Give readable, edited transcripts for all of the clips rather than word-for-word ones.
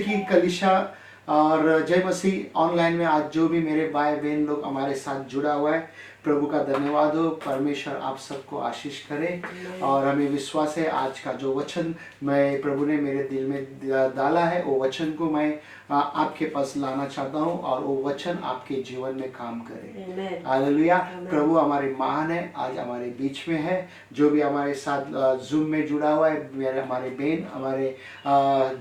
की कलीसिया और जय मसीह ऑनलाइन में आज जो भी मेरे भाई बहन लोग हमारे साथ जुड़ा हुआ है, प्रभु का धन्यवाद हो। परमेश्वर आप सबको आशीष करे। और हमें विश्वास है आज का जो वचन मैं प्रभु ने मेरे दिल में डाला है, वो वचन को मैं आपके पास लाना चाहता हूँ और वो वचन आपके जीवन में काम करे। हालेलुया। प्रभु हमारे महान है, आज हमारे बीच में है। जो भी हमारे साथ जूम में जुड़ा हुआ है, मेरे हमारे बहन हमारे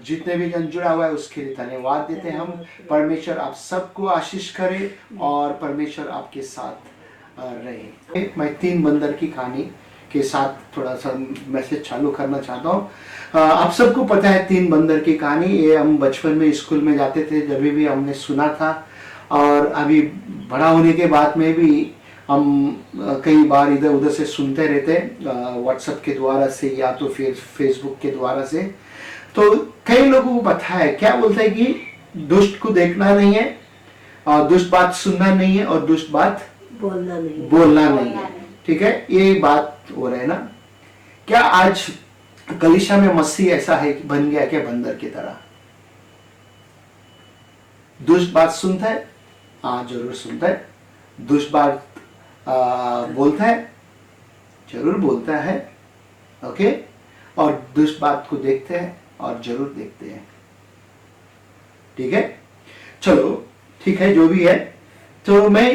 जितने भी जन जुड़ा हुआ है उसके लिए धन्यवाद देते हैं हम। परमेश्वर आप सबको आशीष करे और परमेश्वर आपके साथ रहे। मैं 3 बंदर की कहानी के साथ थोड़ा सा मैसेज चालू करना चाहता हूँ। आप सबको पता है 3 बंदर की कहानी, ये हम बचपन में स्कूल में जाते थे जब भी हमने सुना था। और अभी बड़ा होने के बाद में भी हम कई बार इधर उधर से सुनते रहते, व्हाट्सएप के द्वारा से या तो फिर फेसबुक के द्वारा से। तो कई लोगों को पता है, क्या बोलते हैं कि दुष्ट को देखना नहीं है और दुष्ट बात सुनना नहीं है और दुष्ट बात बोलना नहीं है। ठीक है, ये बात हो रहा है ना। क्या आज कलीसिया में मसीह ऐसा है कि बन गया क्या बंदर की तरह? दुष्ट बात सुनता है, हाँ जरूर सुनता है। दुष्ट बात बोलता है, जरूर बोलता है। ओके, और दुष्ट बात को देखते हैं और जरूर देखते हैं। ठीक है, चलो ठीक है, जो भी है। तो मैं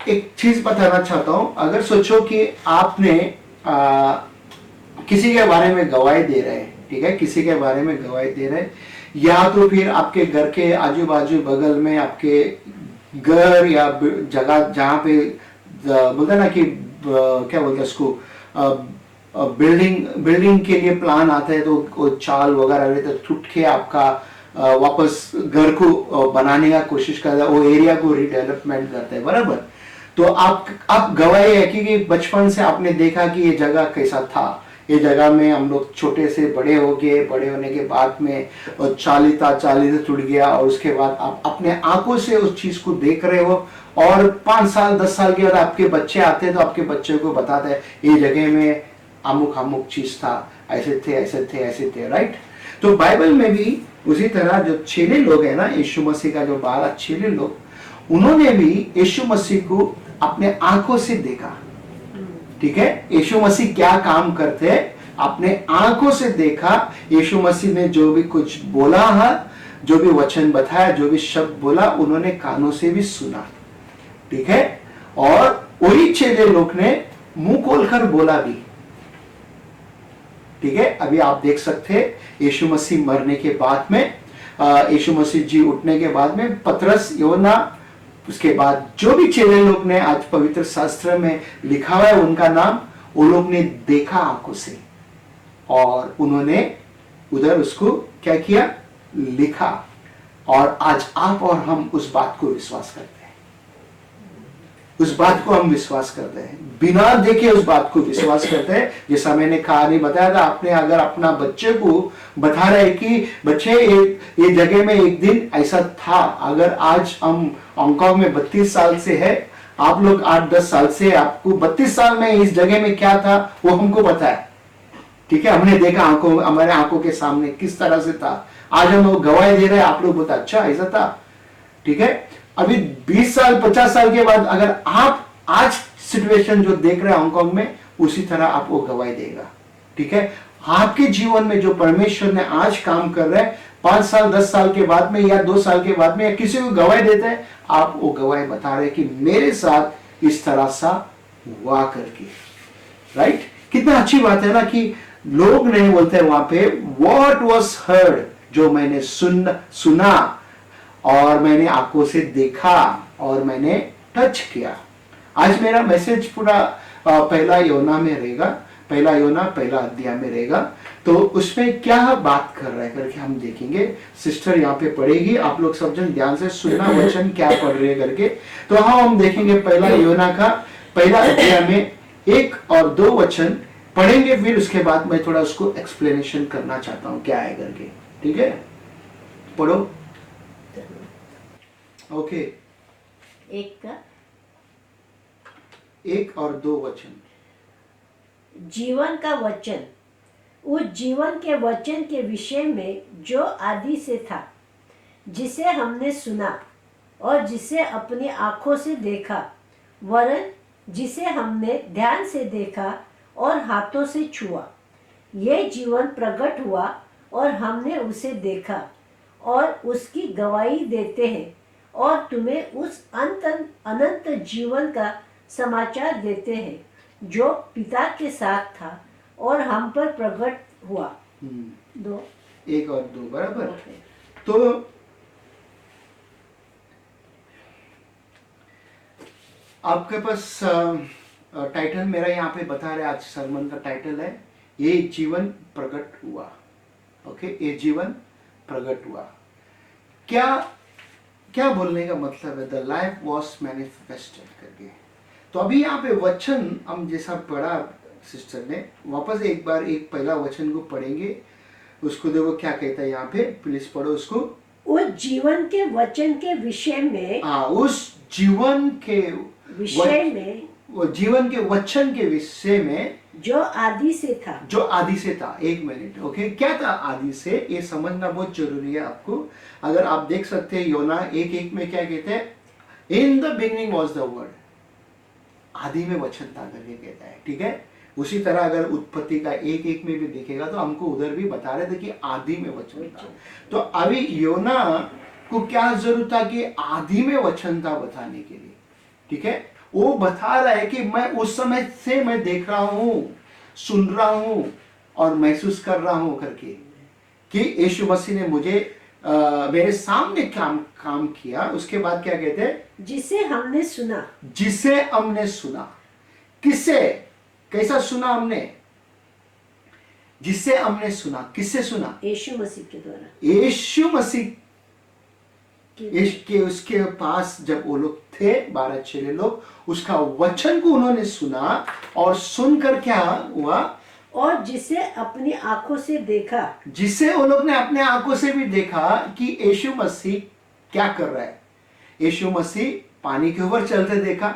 एक चीज बताना चाहता हूं। अगर सोचो कि आपने किसी के बारे में गवाही दे रहे हैं, ठीक है, किसी के बारे में गवाही दे रहे हैं, या तो फिर आपके घर के आजू बाजू बगल में आपके घर या जगह जहां पे बोलते ना कि क्या बोलते हैं उसको, बिल्डिंग के लिए प्लान आता है तो चाल वगैरह रहते तो टूट के आपका वापस घर को बनाने का कोशिश करता है, वो एरिया को रिडेवलपमेंट करते हैं, बराबर। तो आप गवाही है कि बचपन से आपने देखा कि ये जगह कैसा था, ये जगह में हम लोग छोटे से बड़े हो गए, बड़े होने के बाद में चाली से टूट गया और उसके बाद आप अपने आंखों से उस चीज को देख रहे हो। और 5 साल 10 साल के बाद आपके बच्चे आते हैं तो आपके बच्चे को बताते हैं ये जगह में अमुक चीज था, ऐसे थे, राइट। तो बाइबल में भी उसी तरह जो चेले लोग हैं ना, यीशु मसीह का जो 12 चेले लोग, उन्होंने भी यीशु मसीह को अपने आंखों से देखा। ठीक है, यीशु मसीह क्या काम करते हैं अपने आंखों से देखा। यीशु मसीह ने जो भी कुछ बोला है, जो भी वचन बताया, जो भी शब्द बोला, उन्होंने कानों से भी सुना। ठीक है, और वही चेले लोग ने मुंह खोलकर बोला भी। ठीक है, अभी आप देख सकते हैं यीशु मसीह मरने के बाद में, यीशु मसीह जी उठने के बाद में पतरस, योना, उसके बाद जो भी चेले लोग ने आज पवित्र शास्त्र में लिखा हुआ है उनका नाम, वो लोग ने देखा आंखों से और उन्होंने उधर उसको क्या किया, लिखा। और आज आप और हम उस बात को विश्वास करते हैं, उस बात को हम विश्वास करते हैं, बिना देखे उस बात को विश्वास करते हैं। जैसा मैंने कहानी बताया था, आपने अगर अपना बच्चे को बता रहे कि बच्चे ये जगह में एक दिन ऐसा था। अगर आज हम हांगकांग में 32 साल से है, आप लोग 8-10 साल से, आपको 32 साल में इस जगह में क्या था वो हमको पता है। ठीक है, हमने देखा हमारे आंखों के सामने किस तरह से था। आज हम लोग गवाही दे रहे हैं, आप लोग बोलते अच्छा ऐसा था। ठीक है, अभी 20 साल 50 साल के बाद अगर आप आज सिचुएशन जो देख रहे हैं हांगकांग में, उसी तरह आपको गवाही देगा। ठीक है, आपके जीवन में जो परमेश्वर ने आज काम कर रहे हैं, 5 साल 10 साल के बाद में या 2 साल के बाद में या किसी को गवाही देते हैं, आप वो गवाही बता रहे कि मेरे साथ इस तरह सा हुआ करके। राइट, कितना अच्छी बात है ना कि लोग नहीं बोलते हैं वहां पे व्हाट वाज हर्ड, जो मैंने सुना और मैंने आंखों से देखा और मैंने टच किया। आज मेरा मैसेज पूरा पहला योना में रहेगा, पहला योना पहला अध्याय में रहेगा। तो उसमें क्या बात कर रहा है करके हम देखेंगे। सिस्टर यहाँ पे पढ़ेगी, आप लोग सब जन ध्यान से सुनना वचन क्या पढ़ रहे हैं करके। तो हाँ, हम देखेंगे पहला योना का पहला अध्याय में 1 और 2 वचन पढ़ेंगे, फिर उसके बाद मैं थोड़ा उसको एक्सप्लेनेशन करना चाहता हूँ क्या है करके। ठीक है, पढ़ो। ओके, 1 और 2 वचन। जीवन का वचन उस जीवन के वचन के विषय में जो आदि से था, जिसे हमने सुना और जिसे अपनी आंखों से देखा, वरन जिसे हमने ध्यान से देखा और हाथों से छुआ। ये जीवन प्रकट हुआ और हमने उसे देखा और उसकी गवाही देते हैं और तुम्हें उस अनंत जीवन का समाचार देते हैं जो पिता के साथ था और हम पर प्रकट हुआ। दो, एक और दो बराबर। ओके। तो आपके पास टाइटल मेरा यहाँ पे बता रहे, आज सरमन का टाइटल है ये जीवन प्रकट हुआ। ओके, ये जीवन प्रकट हुआ। क्या क्या बोलने का मतलब है? द लाइफ वॉज मैनिफेस्टेड करके। तो अभी यहाँ पे वचन हम जैसा पढ़ा सिस्टर ने, वापस एक बार एक पहला वचन को पढ़ेंगे, उसको देखो क्या कहता है यहाँ पे, प्लीज पढ़ो उसको। उस जीवन के वचन के विषय में, उस जीवन के विषय में, वो जीवन के वचन के विषय में जो आदि से था, जो आदि से था। एक मिनट, ओके, क्या था आदि से? ये समझना बहुत जरूरी है आपको। अगर आप देख सकते हैं योना 1:1 में क्या कहते हैं, in the beginning was the word, आदि में वचन था करके कहता है। ठीक है, उसी तरह अगर उत्पत्ति का 1:1 में भी देखेगा तो हमको उधर भी बता रहे थे कि आदि में वचन था। तो अभी योना को क्या जरूरत था कि आदि में वचन था बताने के लिए। ठीक है, वो बता रहा है कि मैं उस समय से मैं देख रहा हूं, सुन रहा हूं और महसूस कर रहा हूं करके, कि यीशु मसीह ने मुझे मेरे सामने काम किया। उसके बाद क्या कहते हैं, जिसे हमने सुना, जिसे हमने सुना। किससे, कैसा सुना हमने? जिसे हमने सुना, किससे सुना? यीशु मसीह के द्वारा। यीशु मसीह के उसके पास जब वो लोग थे 12 चेले लोग, उसका वचन को उन्होंने सुना और सुनकर क्या हुआ, और जिसे अपनी आंखों से देखा, जिसे वो लोग ने अपने आंखों से भी देखा कि यीशु मसीह क्या कर रहा है। यीशु मसीह पानी के ऊपर चलते देखा,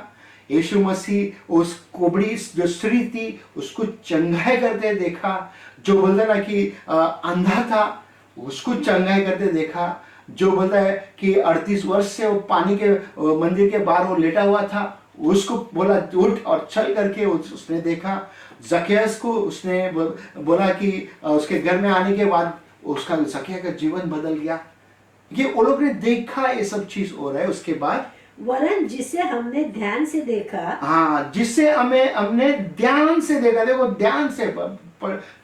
यीशु मसीह उस कोबड़ी जो स्त्री थी उसको चंगाई करते देखा, जो बोलता ना कि अंधा था उसको चंगाई करते देखा, जो बोलता है कि 38 वर्ष से वो पानी के मंदिर के बाहर वो लेटा हुआ था उसको बोला उठ और चल करके उसने देखा। जकेस को उसने बोला कि उसके घर में आने के बाद उसका जकिया का जीवन बदल गया। ये वो लोग ने देखा, ये सब चीज हो रहा है। उसके बाद वरन जिसे हमने ध्यान से देखा, हाँ, जिसे हमने ध्यान से देखा। देखो ध्यान से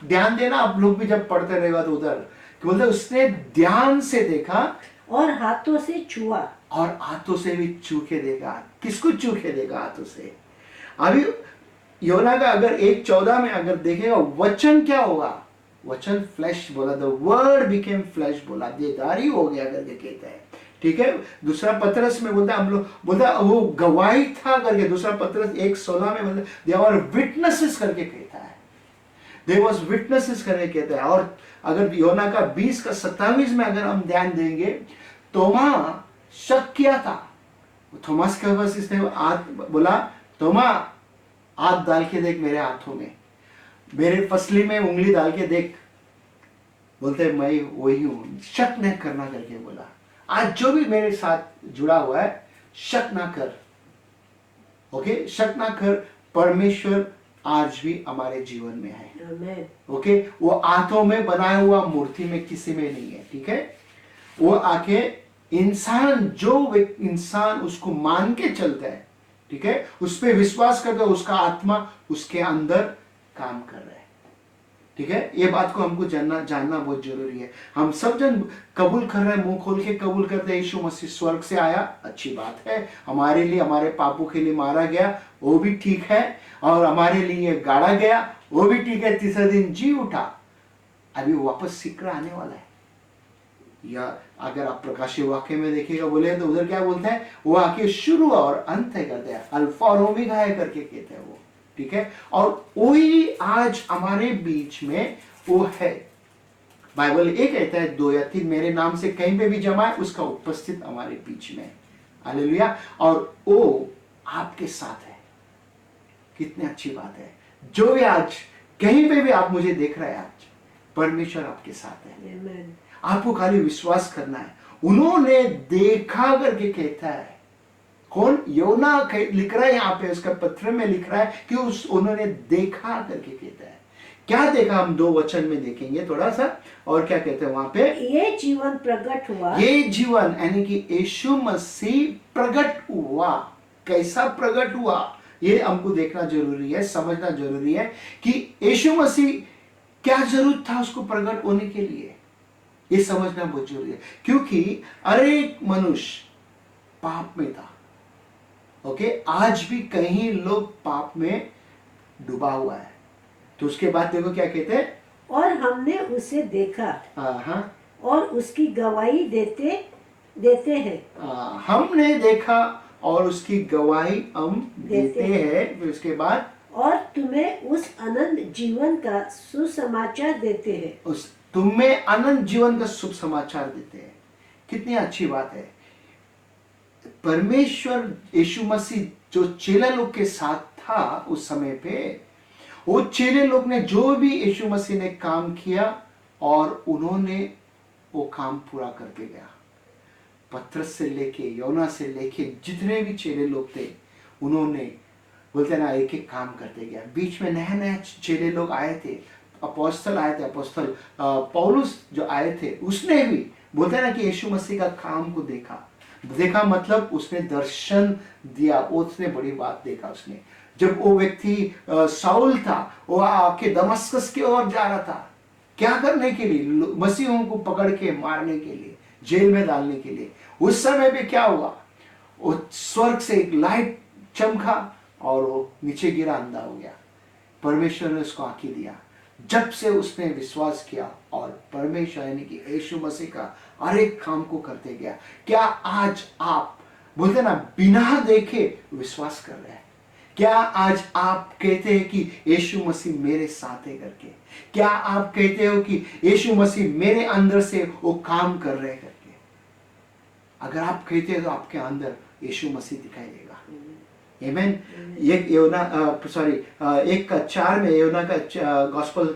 ध्यान देना, आप लोग भी जब पढ़ते रहेगा तो उधर बोलते उसने ध्यान से देखा और हाथों से छुआ, और हाथों से भी चूखे देगा। किसको चूखे देगा? हाथों से। अभी योना का अगर 1:14 में अगर देखेगा वचन क्या होगा, वचन फ्लैश बोला, द वर्ड बिकेम फ्लैश बोला, देदारी हो गया करके कहता है। ठीक है, दूसरा पत्रस में बोलता है, हम लोग बोलता वो गवाही था करके, दूसरा पत्रस 1:16 में बोलता दे आर विटनेसेस करके कहता है, दे वाज विटनेसेस करके कहता है। और अगर योना का 20:27 में अगर हम ध्यान देंगे, तोमा शक किया था, थॉमस के पास इसने बोला तोमा हाथ डाल के देख मेरे हाथों में, मेरे पसली में उंगली डाल के देख, बोलते मैं वही हूं, शक नहीं करना करके बोला। आज जो भी मेरे साथ जुड़ा हुआ है शक ना कर, ओके, शक ना कर। परमेश्वर आज भी हमारे जीवन में है, ओके। वो हाथों में बनाया हुआ मूर्ति में किसी में नहीं है, ठीक है। वो आके इंसान, जो इंसान उसको मान के चलता है, ठीक है, उस पर विश्वास करता है, उसका आत्मा उसके अंदर काम कर रहा है, ठीक है। ये बात को हमको जानना बहुत जरूरी है। हम सब जन कबूल कर रहे हैं, मुंह खोल के कबूल करते हैं, यीशु मसीह स्वर्ग से आया, अच्छी बात है, हमारे लिए, हमारे पापों के लिए मारा गया, वो भी ठीक है, और हमारे लिए गाड़ा गया, वो भी ठीक है, तीसरे दिन जी उठा, अभी वापस शीघ्र आने वाला है। या अगर आप प्रकाशीय वाक्य में देखिएगा बोले तो उधर क्या बोलते हैं, वो आके शुरू और अंत है करते हैं, अल्फा और ओमेगा है करके कहते हैं वो, ठीक है। और वही आज हमारे बीच में वो है। बाइबल ये कहता है 2 या 3 मेरे नाम से कहीं पे भी जमा है, उसका उपस्थित हमारे बीच में, हालेलुया। और वो आपके साथ है, कितनी अच्छी बात है। जो भी आज कहीं पे भी आप मुझे देख रहे हैं आज, परमेश्वर आपके साथ है। Amen. आपको खाली विश्वास करना है। उन्होंने देखा करके कहता है। कौन? योना लिख रहा है यहाँ पे, उसका पत्र में लिख रहा है कि उन्होंने देखा करके कहता है। क्या देखा? हम 2 वचन में देखेंगे थोड़ा सा। और क्या कहते हैं वहां पे? ये जीवन प्रकट हुआ, ये जीवन यानी कि यीशु मसीह प्रकट हुआ। कैसा प्रकट हुआ ये हमको देखना जरूरी है, समझना जरूरी है कि यीशु मसीह क्या जरूरत था उसको प्रकट होने के लिए, ये समझना बहुत जरूरी है। क्योंकि हर एक मनुष्य पाप में था। ओके, आज भी कहीं लोग पाप में डूबा हुआ है। तो उसके बाद देखो क्या कहते हैं, और हमने उसे देखा हाँ, और उसकी गवाही देते हैं। हमने देखा और उसकी गवाही हम देते हैं। फिर उसके बाद और तुम्हें उस अनंत जीवन का सुसमाचार देते हैं। उस तुम्हें अनंत जीवन का शुभ समाचार देते हैं। कितनी अच्छी बात है। परमेश्वर यीशु मसीह जो चेला लोग के साथ था उस समय पे, वो चेले लोग ने जो भी यीशु मसीह ने काम किया और उन्होंने वो काम पूरा करके गया। पतरस से लेके योना से लेके जितने भी चेले लोग थे, उन्होंने बोलते ना एक एक काम करते गया। बीच में नया नया चेले लोग आए थे, अपोस्तल आए थे, अपोस्तल पौलुस जो आए थे, उसने भी बोलते ना कि यीशु मसीह का काम को देखा मतलब उसने दर्शन दिया। उसने बड़ी बात देखा। उसने जब वो व्यक्ति साउल था, वो आके दमस्कस की ओर जा रहा था, क्या करने के लिए? मसीहों को पकड़ के मारने के लिए, जेल में डालने के लिए। उस समय पे क्या हुआ? वो स्वर्ग से एक लाइट चमका और वो नीचे गिरा, अंधा हो गया। परमेश्वर ने उसको आंखें दिया। जब से उसने विश्वास किया और परमेश्वर यानी कि यीशु मसीह का हर एक काम को करते गया। क्या आज आप बोलते ना बिना देखे विश्वास कर रहे हैं? क्या आज आप कहते हैं कि यीशु मसीह मेरे साथ है करके? क्या आप कहते हो कि यीशु मसीह मेरे अंदर से वो काम कर रहे हैं करके? अगर आप कहते हो तो आपके अंदर यीशु मसीह दिखाई देगा। आमेन। एक योना 1:4 में, योना का गॉस्पेल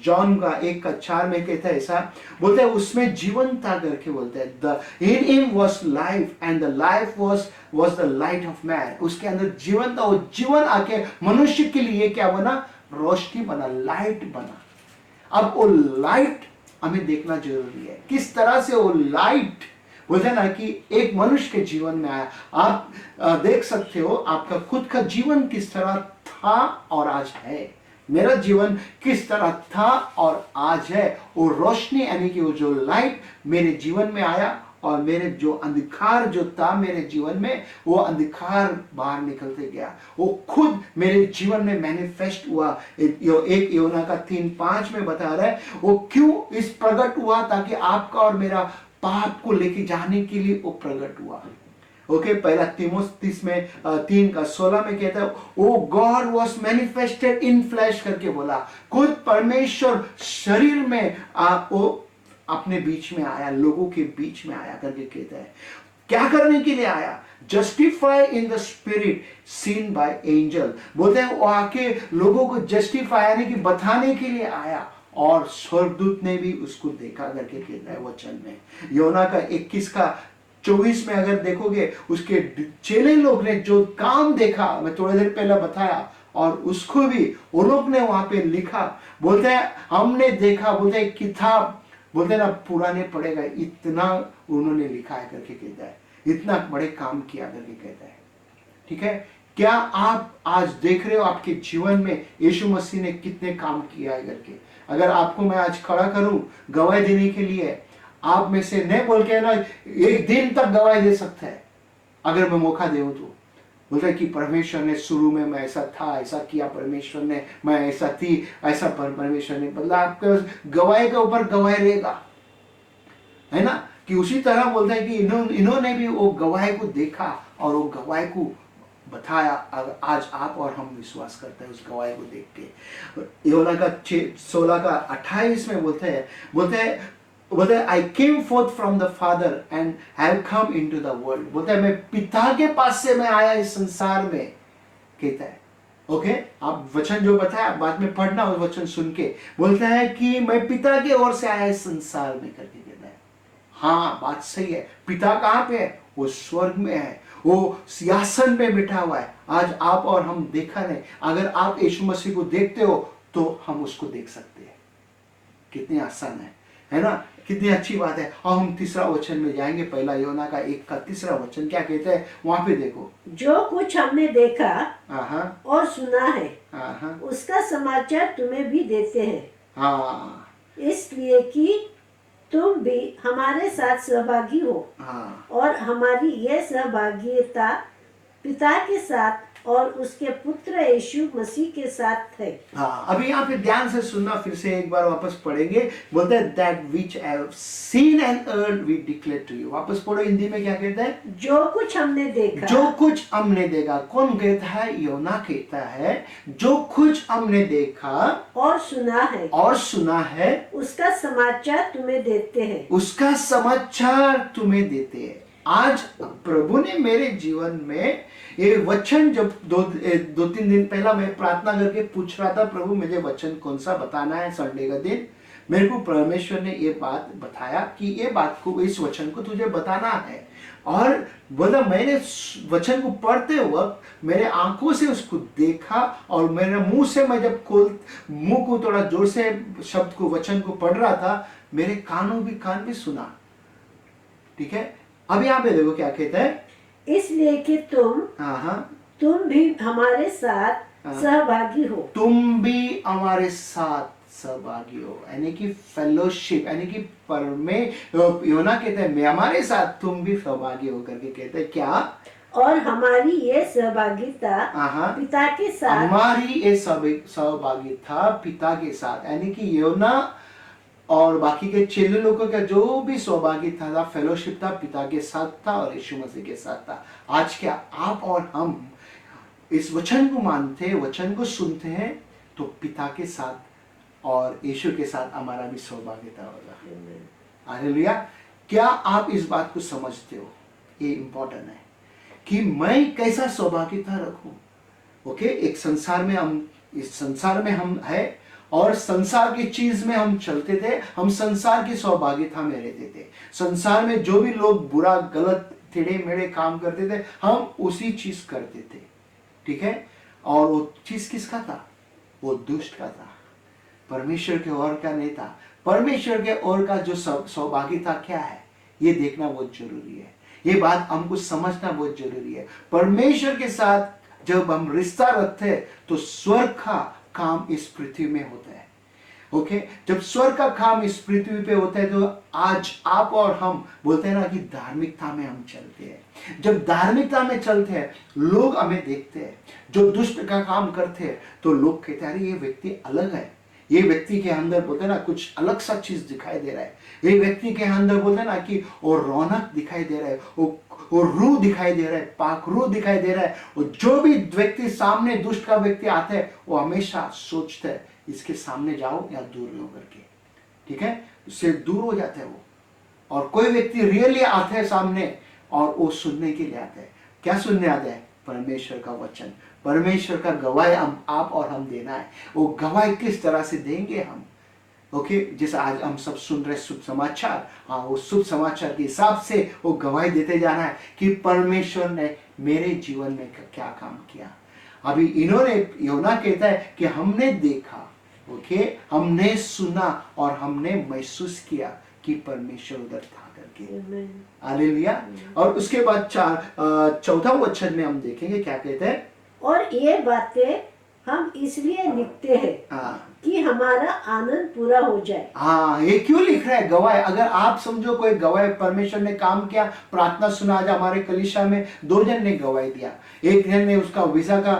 जॉन का 1:4 में कहता है ऐसा, बोलते हैं उसमें जीवन था करके बोलते हैं। In him was life and the life was the light of man. उसके अंदर जीवन था, वो जीवन आके मनुष्य के लिए क्या बना? रोशनी बना, लाइट बना। अब वो लाइट हमें देखना जरूरी है, किस तरह से वो लाइट बोलते ना कि एक मनुष्य के जीवन में आया। आप देख सकते हो आपका खुद का जीवन किस तरह था और आज है। मेरा जीवन किस तरह था और आज है। वो रोशनी यानी कि वो जो लाइट मेरे जीवन में आया और मेरे जो अंधकार जो था मेरे जीवन में, वो अंधकार बाहर निकलते गया। वो खुद मेरे जीवन में मैनिफेस्ट हुआ। एक योना का 3:5 में बता रहा है वो क्यों इस प्रकट हुआ, ताकि आपका और मेरा पाप को लेके जाने के लिए वो प्रकट हुआ। ओके, पहला तीमुथियुस में 3:16 में कहता है O God was manifested in flash करके बोला। खुद परमेश्वर शरीर में वो अपने बीच में आया, लोगों के बीच में आया करके कहता है। क्या करने के लिए आया? Justify in the spirit seen by angel. बोलते हैं वो आके लोगों को जस्टिफाई यानी कि बताने के लिए आया और स्वर्गदूत ने भी उसको देखा करके कहता है वचन में। योना का 21:24 में अगर देखोगे, उसके चेले लोग ने जो काम देखा, मैं थोड़ी देर पहले बताया, और उसको भी वो लोग ने वहां पे लिखा। बोलते हैं हमने देखा, बोलते हैं किताब बोलते हैं ना पुराने पड़ेगा, इतना उन्होंने लिखा है करके कहता है, इतना बड़े काम किया करके कहता है। ठीक है, क्या आप आज देख रहे हो आपके जीवन में यीशु मसीह ने कितने काम किया है करके? अगर आपको मैं आज खड़ा करूं गवाही देने के लिए, आप में से नहीं बोल के ना एक दिन तक गवाही दे सकता है अगर मैं मौका दूं तो। बोलता है कि परमेश्वर ने शुरू में मैं ऐसा था, ऐसा किया परमेश्वर ने, मैं ऐसा थी, ऐसा परमेश्वर ने बदला। आपके गवाही के ऊपर गवाही रहेगा, है ना? कि उसी तरह बोलता है कि इन्होंने भी वो गवाही को देखा और वो गवाही को बताया। आज आप और हम विश्वास करते हैं उस गवाही को देख के। योना का 16:28 में बोलते हैं I came forth from the father and have come into the world. बोलते हैं मैं पिता के पास से मैं आया इस संसार में, कहता है। ओके, आप वचन जो बताया बाद में पढ़ना, उस वचन सुन के बोलता है कि मैं पिता की ओर से आया इस संसार में करके कहता है। हाँ, बात सही है। पिता कहाँ पे है? वो स्वर्ग में है, वो सिंहासन पे बैठा हुआ है। आज आप और हम देखा नहीं, अगर आप यीशु मसीह को देखते हो तो हम उसको देख सकते हैं। कितनी आसान है ना? कितनी अच्छी बात है। और हम तीसरा वचन में जाएंगे, पहला यूहन्ना का 1 का तीसरा वचन क्या कहते हैं वहां पे देखो। जो कुछ हमने देखा हाँ और सुना है हाँ उसका समाचार तुम्हें भी देते हैं, हाँ इसलिए कि तुम भी हमारे साथ सहभागी हो। हाँ और हमारी यह सहभागिता पिता के साथ और उसके पुत्र यीशु मसीह के साथ है। हाँ, अभी यहाँ पे ध्यान से सुनना, फिर से एक बार वापस पढ़ेंगे। बोलते हैं that which I have seen and heard we declare to you. वापस पढ़ो, हिंदी में क्या कहता है? जो कुछ हमने देखा। जो कुछ हमने देखा। कौन कहता है? यूहन्ना कहता है जो कुछ हमने देखा और सुना है, और सुना है उसका समाचार तुम्हें देते हैं। उसका समाचार तुम्हें देते हैं। आज प्रभु ने मेरे जीवन में ये वचन, जब दो तीन दिन पहला मैं प्रार्थना करके पूछ रहा था प्रभु मुझे वचन कौन सा बताना है संडे का दिन, मेरे को परमेश्वर ने ये बात बताया कि ये बात को, इस वचन को तुझे बताना है। और बोला, मैंने वचन को पढ़ते वक्त मेरे आंखों से उसको देखा और मेरे मुंह से, मैं जब मुंह को थोड़ा जोर से शब्द को, वचन को पढ़ रहा था, मेरे कान भी सुना। ठीक है, अब यहाँ पे देखो क्या कहता है, इसलिए कि तुम भी हमारे साथ सहभागी हो। तुम भी हमारे साथ सहभागी हो, यानी कि फेलोशिप, यानी कि यूहन्ना कहते हैं मैं हमारे साथ, तुम भी सहभागी हो करके कहते हैं क्या? और हमारी ये सहभागिता पिता के साथ, हमारी ये सहभागिता पिता के साथ, यानी कि यूहन्ना और बाकी के चेले लोगों का जो भी सौभाग्य था, फेलोशिप था, पिता के साथ था और यीशु मसीह के साथ था। आज क्या आप और हम इस वचन को मानते हैं, वचन को सुनते हैं, तो पिता के साथ और यीशु के साथ हमारा भी सौभाग्यता होगा। हालेलुया। क्या आप इस बात को समझते हो? ये इंपॉर्टेंट है कि मैं कैसा सौभाग्यता रखूं। ओके, एक संसार में हम, इस संसार में हम है और संसार की चीज में हम चलते थे, हम संसार की सौभाग्यता में रहते थे। संसार में जो भी लोग बुरा, गलत, टेढ़े मेढ़े काम करते थे, हम उसी चीज करते थे। ठीक है, और वो चीज किसका था? वो दुष्ट का था, परमेश्वर के ओर का नहीं था। परमेश्वर के ओर का जो सौभाग्यता क्या है, ये देखना बहुत जरूरी है। ये बात हमको समझना बहुत जरूरी है। परमेश्वर के साथ जब हम रिश्ता रखते हैं तो स्वर्ग का काम इस पृथ्वी में होता है। ओके, जब स्वर्ग का काम इस पृथ्वी पे होता है तो आज आप और हम बोलते हैं ना कि धार्मिकता में हम चलते हैं। जब धार्मिकता में चलते हैं, लोग हमें देखते हैं। जो दुष्ट का काम करते हैं तो लोग कहते हैं अरे ये व्यक्ति अलग है, ये व्यक्ति के अंदर बोलते हैं ना कुछ अलग सा चीज दिखाई दे रहा है, ये व्यक्ति के अंदर बोलते हैं ना कि वो रौनक दिखाई दे रहा है, वो रूह दिखाई दे रहा है, पाक रूह दिखाई दे रहा है। और जो भी व्यक्ति सामने दुष्ट का व्यक्ति आता है, वो हमेशा सोचता है इसके सामने जाओ या दूर रहो करके। ठीक है, उससे दूर हो जाते हैं वो। और कोई व्यक्ति रियली आता है सामने और वो सुनने के लिए आता है। क्या सुनने आता है? परमेश्वर का वचन, परमेश्वर का गवाही हम, आप और हम देना है। वो गवाही किस तरह से देंगे हम? ओके, जैसे आज हम सब सुन रहे शुभ समाचार, हाँ, वो शुभ समाचार के हिसाब से वो गवाही देते जाना है कि परमेश्वर ने मेरे जीवन में क्या काम किया। अभी इन्होंने, यूहन्ना कहता है कि हमने देखा, ओके, हमने सुना और हमने महसूस किया कि परमेश्वर उधर था करके। हालेलुया। और उसके बाद चौथा वचन में हम देखेंगे क्या कहते हैं, और ये बातें हम इसलिए लिखते हैं कि हमारा आनंद पूरा हो जाए। हाँ, ये क्यों लिख रहा है गवाह? अगर आप समझो कोई गवाह, परमेश्वर ने काम किया, प्रार्थना सुना। आज हमारे कलीसिया में 2 जन ने गवाही दिया। एक जन ने उसका वीजा का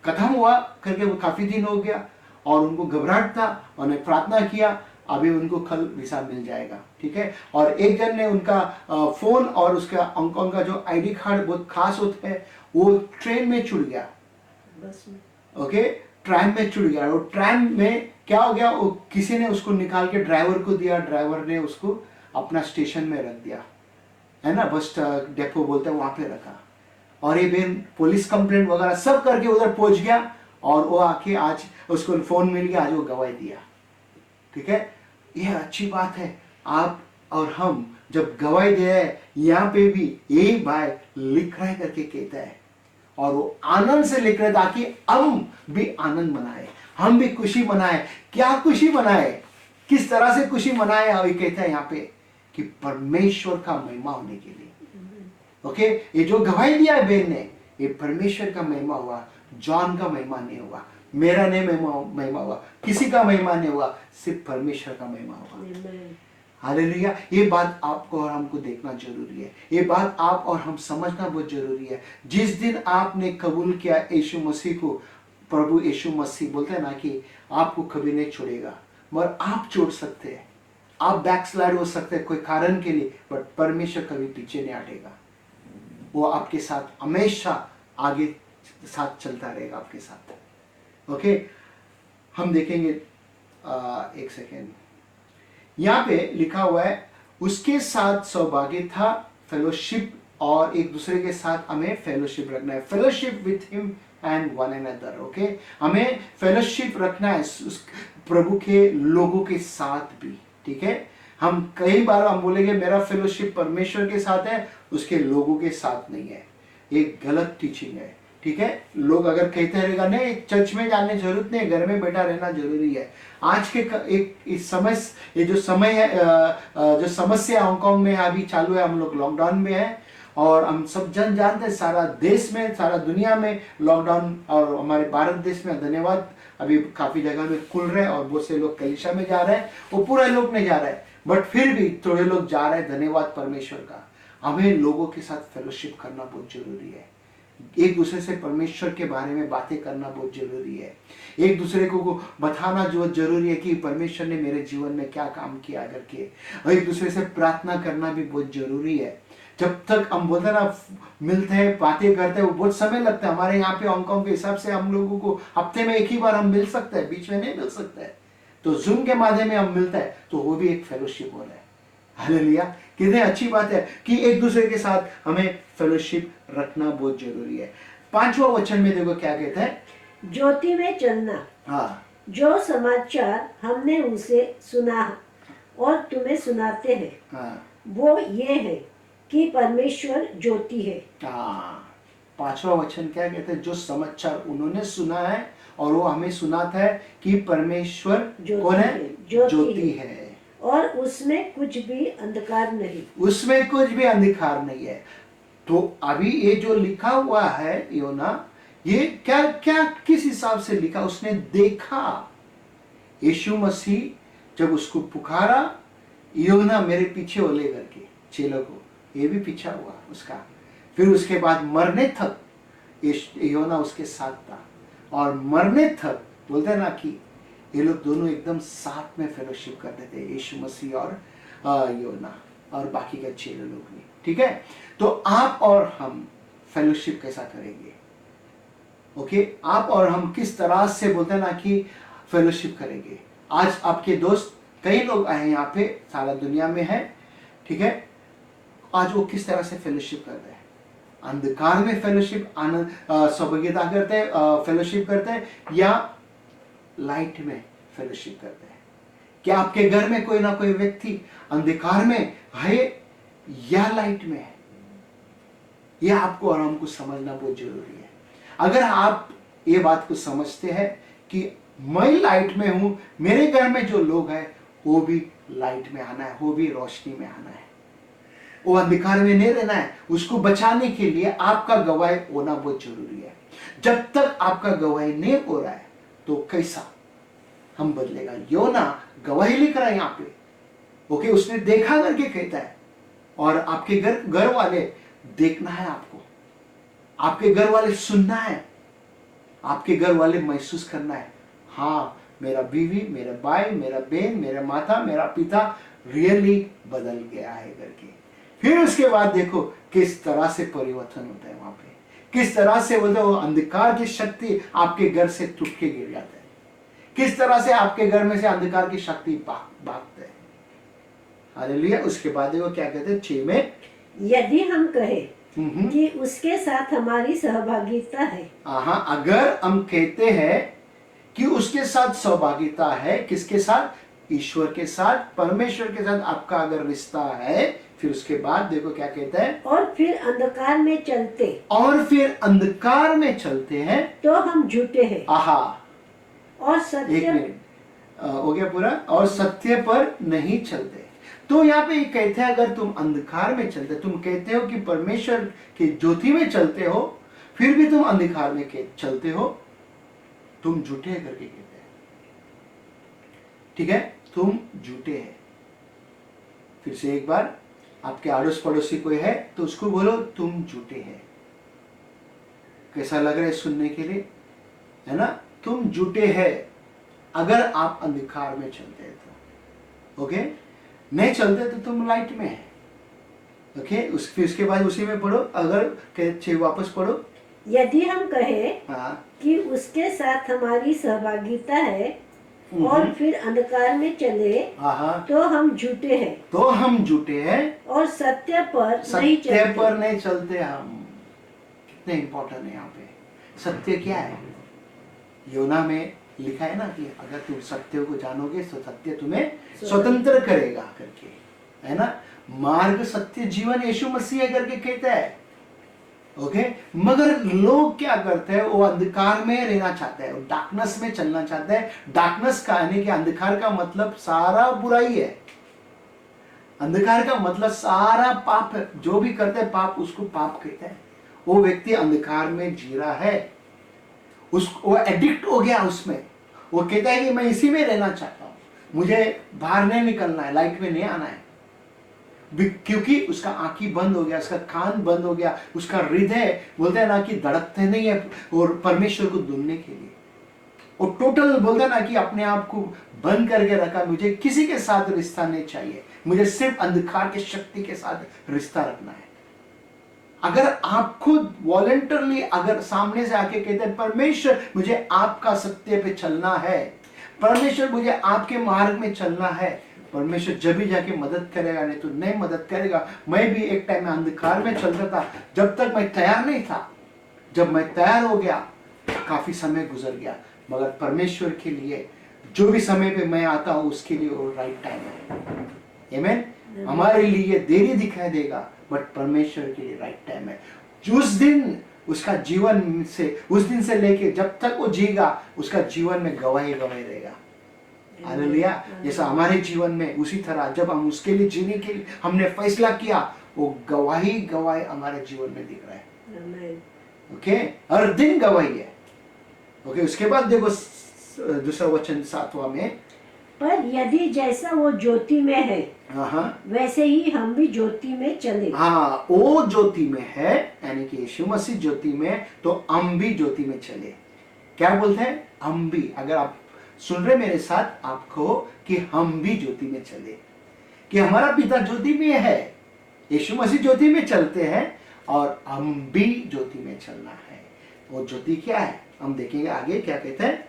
खत्म हुआ करके, वो काफी दिन हो गया और उनको घबराहट था, उन्होंने प्रार्थना किया, अभी उनको कल वीजा मिल जाएगा। ठीक है, और एक जन ने उनका फोन और उसका अंकों का जो आईडी कार्ड बहुत खास होता है, वो ट्रेन में छूट गया, बस में, ओके, ट्रेन में छूट गया। और ट्रेन में क्या हो गया, वो किसी ने उसको निकाल के ड्राइवर को दिया, ड्राइवर ने उसको अपना स्टेशन में रख दिया, है ना, बस डेपो बोलते हैं, वहां पे रखा। और ये बहन पुलिस कंप्लेंट वगैरह सब करके उधर पहुंच गया और वो आके आज उसको फोन मिल गया, आज वो गवाही दिया। ठीक है, यह अच्छी बात है। आप और हम जब गवाही दे रहे हैं, यहाँ पे भी यही भाई लिख रहे करके कहता है और वो आनंद से लिख रहे ताकि हम भी आनंद मनाए, हम भी खुशी मनाए। क्या खुशी मनाए, किस तरह से खुशी मनाए, और ये कहता है यहाँ पे कि परमेश्वर का महिमा होने के लिए। ओके, ये जो गवाही दिया है बहन ने, ये परमेश्वर का महिमा हुआ, जॉन का महिमा नहीं हुआ, मेरा नहीं महिमा हुआ, किसी का महिमा नहीं हुआ, सिर्फ परमेश्वर का महिमा हुआ। हालेलुया। ये बात आपको और हमको देखना जरूरी है, ये बात आप और हम समझना बहुत जरूरी है। जिस दिन आपने कबूल किया यीशु मसीह को, प्रभु यीशु मसीह बोलते हैं ना कि आपको कभी नहीं छोड़ेगा, मगर आप छोड़ सकते हैं, आप बैकस्लाइड हो सकते हैं कोई कारण के लिए, बट परमेश्वर कभी पीछे नहीं हटेगा। वो आपके साथ हमेशा आगे साथ चलता रहेगा आपके साथ। ओके, हम देखेंगे एक सेकेंड, यहाँ पे लिखा हुआ है उसके साथ सौभाग्य था, फेलोशिप, और एक दूसरे के साथ हमें फेलोशिप रखना है, fellowship with him and one another. Okay, हमें फेलोशिप रखना है उस प्रभु के लोगों के साथ भी। ठीक है, हम कई बार हम बोलेंगे मेरा फेलोशिप परमेश्वर के साथ है, उसके लोगों के साथ नहीं है, एक गलत टीचिंग है। ठीक है, लोग अगर कहते रहेगा नहीं चर्च में जाने की जरूरत नहीं, घर में बैठा रहना जरूरी है। आज के एक इस समय, ये जो समय है, जो समस्या हांगकांग में अभी चालू है, हम लोग लॉकडाउन में है और हम सब जानते हैं, सारा देश में, सारा दुनिया में लॉकडाउन, और हमारे भारत देश में धन्यवाद अभी काफी जगह में खुल रहे हैं और बहुत से लोग कलीसिया में जा रहे हैं, वो पूरा लोग नहीं जा रहे हैं, बट फिर भी थोड़े लोग जा रहे हैं, धन्यवाद परमेश्वर का। हमें लोगों के साथ फेलोशिप करना बहुत जरूरी है, एक दूसरे से परमेश्वर के बारे में बातें करना बहुत जरूरी है, एक दूसरे को बताना जो जरूरी है कि परमेश्वर ने मेरे जीवन में क्या काम किया करके, और एक दूसरे से प्रार्थना करना भी बहुत जरूरी है। जब तक हम बोलते हैं ना मिलते हैं बातें करते हैं, वो बहुत समय लगता है। हमारे यहाँ पे हांगकांग के हिसाब से हम लोगों को हफ्ते में एक ही बार हम मिल सकते हैं, बीच में नहीं मिल सकते हैं, तो जूम के माध्यम में हम मिलते हैं, तो वो भी एक फेलोशिप हो रहा है। हालेलुया, कितनी अच्छी बात है कि एक दूसरे के साथ हमें फेलोशिप रखना बहुत जरूरी है। 5वां वचन में देखो क्या कहता है, ज्योति में चलना। हाँ, जो समाचार हमने उसे सुना और तुम्हें सुनाते हैं, हाँ, वो ये है कि परमेश्वर ज्योति है। हाँ। 5वां वचन क्या कहते हैं, जो समाचार उन्होंने सुना है और वो हमें सुनाता है कि परमेश्वर कौन है, ज्योति है, और उसमें कुछ भी अंधकार नहीं, उसमें कुछ भी अंधकार नहीं है। तो अभी ये जो लिखा हुआ है योना, ये क्या क्या किस हिसाब से लिखा, उसने देखा यीशु मसीह जब उसको पुकारा, योना मेरे पीछे हो ले करके चेलों को, ये भी पीछा हुआ उसका। फिर उसके बाद मरने तक योना उसके साथ था, और मरने तक बोलते हैं ना कि ये लोग दोनों एकदम साथ में फेलोशिप करते थे, यीशु मसीह और योना और बाकी के चेले लोग भी। ठीक है, तो आप और हम फेलोशिप कैसा करेंगे? ओके, आप और हम किस तरह से बोलते हैं ना कि फेलोशिप करेंगे? आज आपके दोस्त कई लोग आए यहाँ पे, सारा दुनिया में है, ठीक है, आज वो किस तरह से फेलोशिप कर रहे हैं? अंधकार में फेलोशिप, आनंद सौभाग्यता करते हैं, फेलोशिप करते हैं, या लाइट में फेलोशिप करते हैं? क्या आपके घर में कोई ना कोई व्यक्ति अंधकार में है या लाइट में है? यह आपको और हमको समझना बहुत जरूरी है। अगर आप ये बात को समझते हैं कि मैं लाइट में हूं, मेरे घर में जो लोग हैं वो भी लाइट में आना है, वो भी रोशनी में आना है, वो अंधकार में नहीं रहना है, उसको बचाने के लिए आपका गवाही होना बहुत जरूरी है। जब तक आपका गवाही नहीं हो रहा है तो कैसा हम बदलेगा? योना गवाही लिख रहा है यहाँ पे, ओके, उसने देखा करके कहता है, और आपके घर वाले देखना है, आपको आपके घर वाले सुनना है, आपके घर वाले महसूस करना है, हाँ मेरा बीवी, मेरा भाई, मेरा बहन, मेरा माता, मेरा पिता रियली बदल गया है करके। फिर उसके बाद देखो किस तरह से परिवर्तन होता है वहां पे, किस तरह से बोलते हो अंधकार की शक्ति आपके घर से टूट के गिर जाता है, किस तरह से आपके घर में से अंधकार की शक्ति भागते हैं। हालेलुया। उसके बाद देखो क्या कहते हैं 6 में, यदि हम कहे कि उसके साथ हमारी सहभागिता है। हाँ, अगर हम कहते हैं कि उसके साथ सहभागिता है, किसके साथ? ईश्वर के साथ, परमेश्वर के साथ आपका अगर रिश्ता है, फिर उसके बाद देखो क्या कहता है, और फिर अंधकार में चलते, और फिर अंधकार में चलते हैं तो हम झूठे हैं आहा, और एक सत्य मिनट, हो गया पूरा, और सत्य पर नहीं चलते। तो यहाँ पे ये कहते हैं अगर तुम अंधकार में चलते, तुम कहते हो कि परमेश्वर की ज्योति में चलते हो, फिर भी तुम अंधकार में चलते हो, तुम झूठे हैं करके कहते हैं। ठीक है, तुम झूठे हैं। फिर से एक बार, आपके आड़ोस पड़ोसी कोई है तो उसको बोलो तुम झूठे हैं। कैसा लग रहा है सुनने के लिए, है ना? तुम झूठे हैं अगर आप अंधकार में चलते हैं तो। ओके, नहीं चलते तो तुम लाइट में है। ओके, फिर उसके बाद उसी में पढ़ो, अगर वापस पढ़ो। यदि हम कहें हाँ, कि उसके साथ हमारी सहभागिता है और फिर अंधकार में चले, हाँ, तो हम झूठे हैं तो हम झूठे हैं और सत्य पर नहीं सत्य चलते। पर नहीं चलते हम। कितने इंपॉर्टेंट है यहाँ पे। सत्य क्या है? योना में लिखा है ना कि अगर तुम सत्य को जानोगे तो सत्य तुम्हें स्वतंत्र करेगा करके, है ना? मार्ग, सत्य, जीवन यीशु मसीह करके कहता है। ओके, मगर लोग क्या करते हैं, वो अंधकार में रहना चाहते हैं, डार्कनेस में चलना चाहते हैं। डार्कनेस का यानी कि अंधकार का मतलब सारा बुराई है। अंधकार का मतलब सारा पाप है। जो भी करते हैं पाप, उसको पाप कहते हैं। वो व्यक्ति अंधकार में जी रहा है, वो एडिक्ट हो गया उसमें। वो कहता है कि मैं इसी में रहना चाहता हूं, मुझे बाहर नहीं निकलना है, लाइट में नहीं आना है। क्योंकि उसका आंखें बंद हो गया, उसका कान बंद हो गया, उसका हृदय बोलते हैं ना कि धड़कते नहीं है और परमेश्वर को ढूंढने के लिए। और टोटल बोलते हैं ना कि अपने आप को बंद करके रखा, मुझे किसी के साथ रिश्ता नहीं चाहिए, मुझे सिर्फ अंधकार की शक्ति के साथ रिश्ता रखना है। अगर आप खुद वॉलंटरली अगर सामने से आके कहते हैं परमेश्वर मुझे आपका सत्य पे चलना है, परमेश्वर मुझे आपके मार्ग में चलना है, परमेश्वर जब भी जाके मदद करेगा, नहीं तो नहीं मदद करेगा। मैं भी एक टाइम में अंधकार में चलता था, जब तक मैं तैयार नहीं था। जब मैं तैयार हो गया, काफी समय गुजर गया, मगर परमेश्वर के लिए जो भी समय पे मैं आता हूं उसके लिए वो राइट टाइम है। आमीन। हमारे लिए देरी दिखाई देगा, बट परमेश्वर के लिए राइट टाइम है। उस दिन उसका जीवन से, उस दिन से लेके जब तक वो जीगा, उसका जीवन में गवाही गवाही रहेगा। हालेलुया। जैसा हमारे जीवन में, उसी तरह जब हम उसके लिए जीने के लिए हमने फैसला किया, वो गवाही गवाही हमारे जीवन में दिख रहा है। ओके, हर दिन गवाही है। ओके, उसके बाद देखो दूसरा वचन 7वां में, पर यदि जैसा वो ज्योति में है, हाँ, वैसे ही हम भी ज्योति में चले। हाँ, वो ज्योति में है यानी कि यीशु मसीह ज्योति में, तो हम भी ज्योति में चले। क्या बोलते हैं? हम भी। अगर आप सुन रहे मेरे साथ, आप कहो कि हम भी ज्योति में चले, कि हमारा पिता ज्योति में है, यीशु मसीह ज्योति में चलते हैं और हम भी ज्योति में चलना है। वो ज्योति क्या है हम देखेंगे आगे। क्या कहते हैं?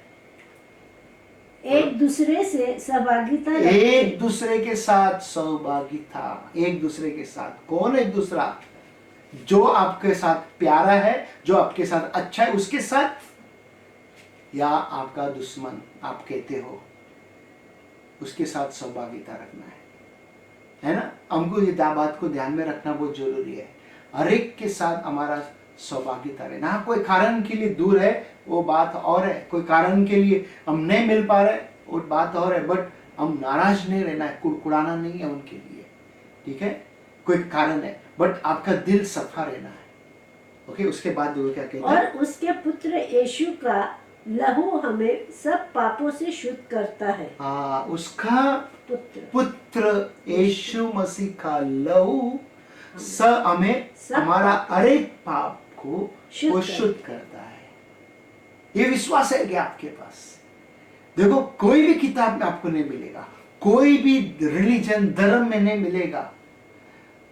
एक दूसरे से सहभागिता, एक दूसरे के साथ सहभागिता। एक दूसरे के साथ कौन? एक दूसरा जो आपके साथ प्यारा है, जो आपके साथ अच्छा है, उसके साथ, या आपका दुश्मन आप कहते हो, उसके साथ सहभागिता रखना है ना? हमको ये बात को ध्यान में रखना बहुत जरूरी है। हर एक के साथ हमारा सहभागिता रहना। कोई कारण के लिए दूर है वो बात और है, कोई कारण के लिए हम नहीं मिल पा रहे वो बात और है, बट हम नाराज नहीं रहना है, कुड़कुड़ाना नहीं है उनके लिए। ठीक है, कोई कारण है, बट आपका दिल सफा रहना है। ओके, उसके बाद वो क्या कहते हैं? और उसके पुत्र यीशु का लहू हमें सब पापों से शुद्ध करता है। हाँ, उसका पुत्र यीशु मसीह का लहू हमें हमारा हर एक पाप को शुद्ध करता है। ये विश्वास है कि आपके पास, देखो कोई भी किताब में आपको नहीं मिलेगा, कोई भी रिलीजन धर्म में नहीं मिलेगा।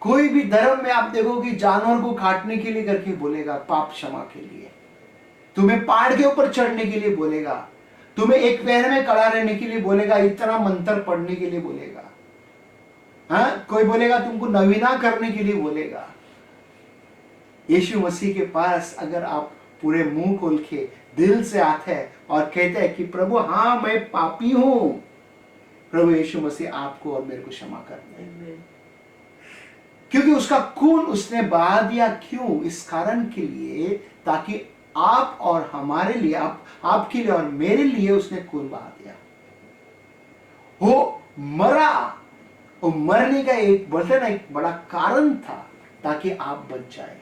कोई भी धर्म में आप देखो कि जानवर को काटने के लिए करके बोलेगा पाप क्षमा के लिए, तुम्हें पहाड़ के ऊपर चढ़ने के लिए बोलेगा, तुम्हें एक पैर में खड़ा रहने के लिए बोलेगा, इतना मंत्र पढ़ने के लिए बोलेगा। हाँ, कोई बोलेगा तुमको नवीना करने के लिए बोलेगा। यीशु मसीह के पास अगर आप पूरे मुंह खोल के दिल से आते हैं और कहते हैं कि प्रभु हाँ मैं पापी हूं, प्रभु यीशु मसीह आपको और मेरे को क्षमा कर दे। Amen. क्योंकि उसका खून उसने बहा दिया। क्यों? इस कारण के लिए ताकि आप और हमारे लिए, आपके लिए और मेरे लिए उसने खून बहा दिया। वो मरा, वो मरने का एक बड़ा कारण था ताकि आप बच जाए।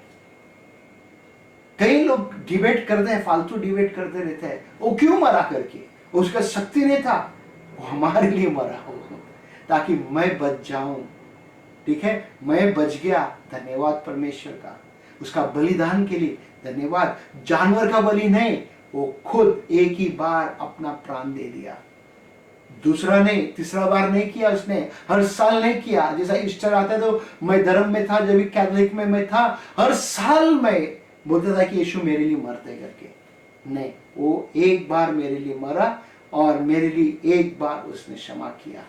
कई लोग डिबेट करते हैं, फालतू डिबेट करते रहते हैं, वो क्यों मरा करके, उसका शक्ति नहीं था, वो हमारे लिए मरा हो ताकि मैं बच जाऊं। ठीक है, मैं बच गया, धन्यवाद परमेश्वर का, उसका बलिदान के लिए धन्यवाद। जानवर का बलि नहीं, वो खुद एक ही बार अपना प्राण दे दिया, दूसरा नहीं, तीसरा बार नहीं किया उसने, हर साल नहीं किया। जैसा ईस्टर आता तो मैं धर्म में था, जब भी कैथोलिक में मैं था, हर साल मैं बोलता था कि यीशु मेरे लिए मरते करके, नहीं, वो एक बार मेरे लिए मरा और मेरे लिए एक बार उसने क्षमा किया।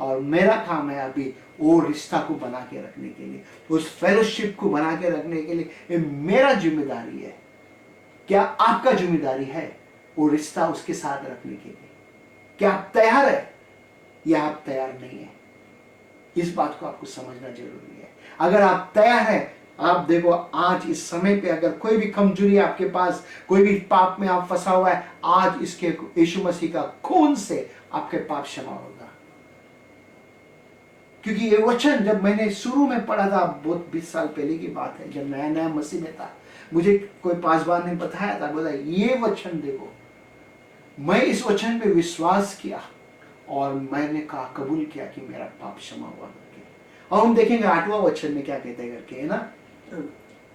और मेरा काम है अभी वो रिश्ता को बना के रखने के लिए, उस फेलोशिप को बना के रखने के लिए ये मेरा जिम्मेदारी है। क्या आपका जिम्मेदारी है वो रिश्ता उसके साथ रखने के लिए? क्या आप तैयार है या आप तैयार नहीं है? इस बात को आपको समझना जरूरी है। अगर आप तैयार है, आप देखो आज इस समय पे अगर कोई भी कमजोरी है आपके पास, कोई भी पाप में आप फंसा हुआ है, आज इसके यीशु मसीह का खून से आपके पाप क्षमा होगा। क्योंकि ये वचन जब मैंने शुरू में पढ़ा था, बहुत 20 साल पहले की बात है, जब नया नया मसीह में था, मुझे कोई पासवान ने बताया था, बोला ये वचन देखो। मैं इस वचन पे विश्वास किया और मैंने कहा, कबूल किया कि मेरा पाप क्षमा हुआ करके। और हम देखेंगे 8वां वचन में क्या कहते हैं करके, है ना।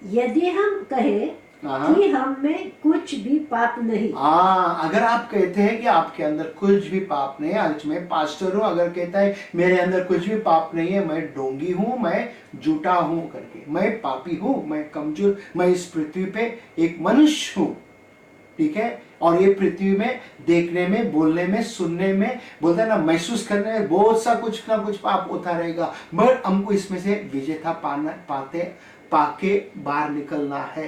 यदि हम कहें कि हम में कुछ भी पाप नहीं। अगर आप कहते हैं कि आपके अंदर कुछ भी पाप नहीं है, आज मैं पास्टर हूं, अगर कहता है मेरे अंदर कुछ भी पाप नहीं है, मैं ढोंगी हूं, मैं झूठा हूं करके, मैं पापी हूं, मैं कमजोर, मैं इस पृथ्वी पे एक मनुष्य हूं, ठीक है, और ये पृथ्वी में देखने में, बोलने में, सुनने में, बोलते हैं ना, महसूस करने में बहुत सा कुछ ना कुछ पाप होता रहेगा, मगर हमको इसमें से विजेता पाके बाहर निकलना है।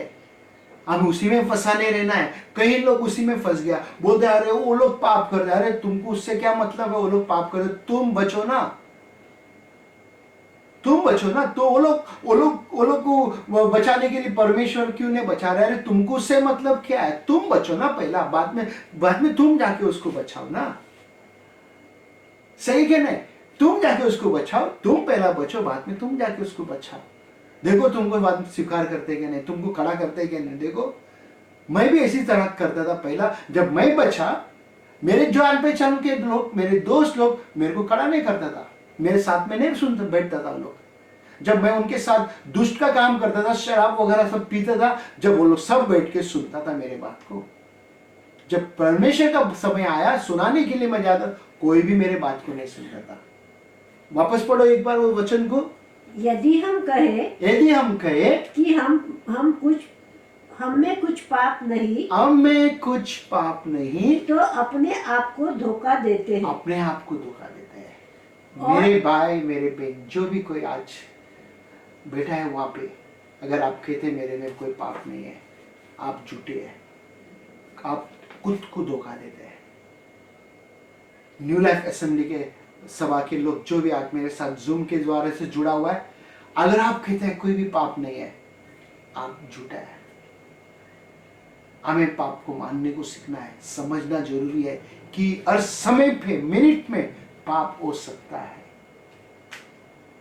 हम उसी में फंसा नहीं रहना है। कई लोग उसी में फंस गया, बोलते अरे वो लोग पाप कर रहे, अरे तुमको उससे क्या मतलब है, वो लोग पाप कर रहे, तुम बचो ना, तुम बचो ना। तो वो लोग को बचाने के लिए परमेश्वर क्यों नहीं बचा रहे? अरे तुमको उससे मतलब क्या है, तुम बचो ना पहला, बाद में तुम जाके उसको बचाओ ना, सही क्या नहीं? तुम जाके उसको बचाओ, तुम पहला बचो, बाद में तुम जाके उसको बचाओ। देखो तुमको बात स्वीकार करते कि नहीं, तुमको खड़ा करते कि नहीं। देखो मैं भी इसी तरह करता था पहला, जब मैं बचा, मेरे जान पहचान के लोग, मेरे दोस्त लोग मेरे को खड़ा नहीं करता था, मेरे साथ में नहीं सुनता बैठता था लोग। जब मैं उनके साथ दुष्ट का काम करता था, शराब वगैरह सब पीता था, जब वो लोग सब बैठ के सुनता था मेरे बात को। जब परमेश्वर का समय आया, सुनाने के लिए मैं जाता, कोई भी मेरे बात को नहीं सुनता था। वापस पढ़ो एक बार वो वचन को। यदि हम कहे कि हम में कुछ पाप नहीं, हम में कुछ पाप नहीं, तो अपने आप को धोखा देते हैं। अपने आप को धोखा देते हैं। मेरे भाई, मेरे बहन, जो भी कोई आज बैठा है वहां पे, अगर आप कहते मेरे में कोई पाप नहीं है, आप झूठे हैं, आप खुद को धोखा देते हैं। न्यू लाइफ असेंबली के सभा के लोग जो भी आज मेरे साथ जूम के द्वारा से जुड़ा हुआ है, अगर आप कहते हैं कोई भी पाप नहीं है, आप झूठा है। हमें पाप को मानने को सीखना है। समझना जरूरी है कि हर समय पे, मिनट में पाप हो सकता है,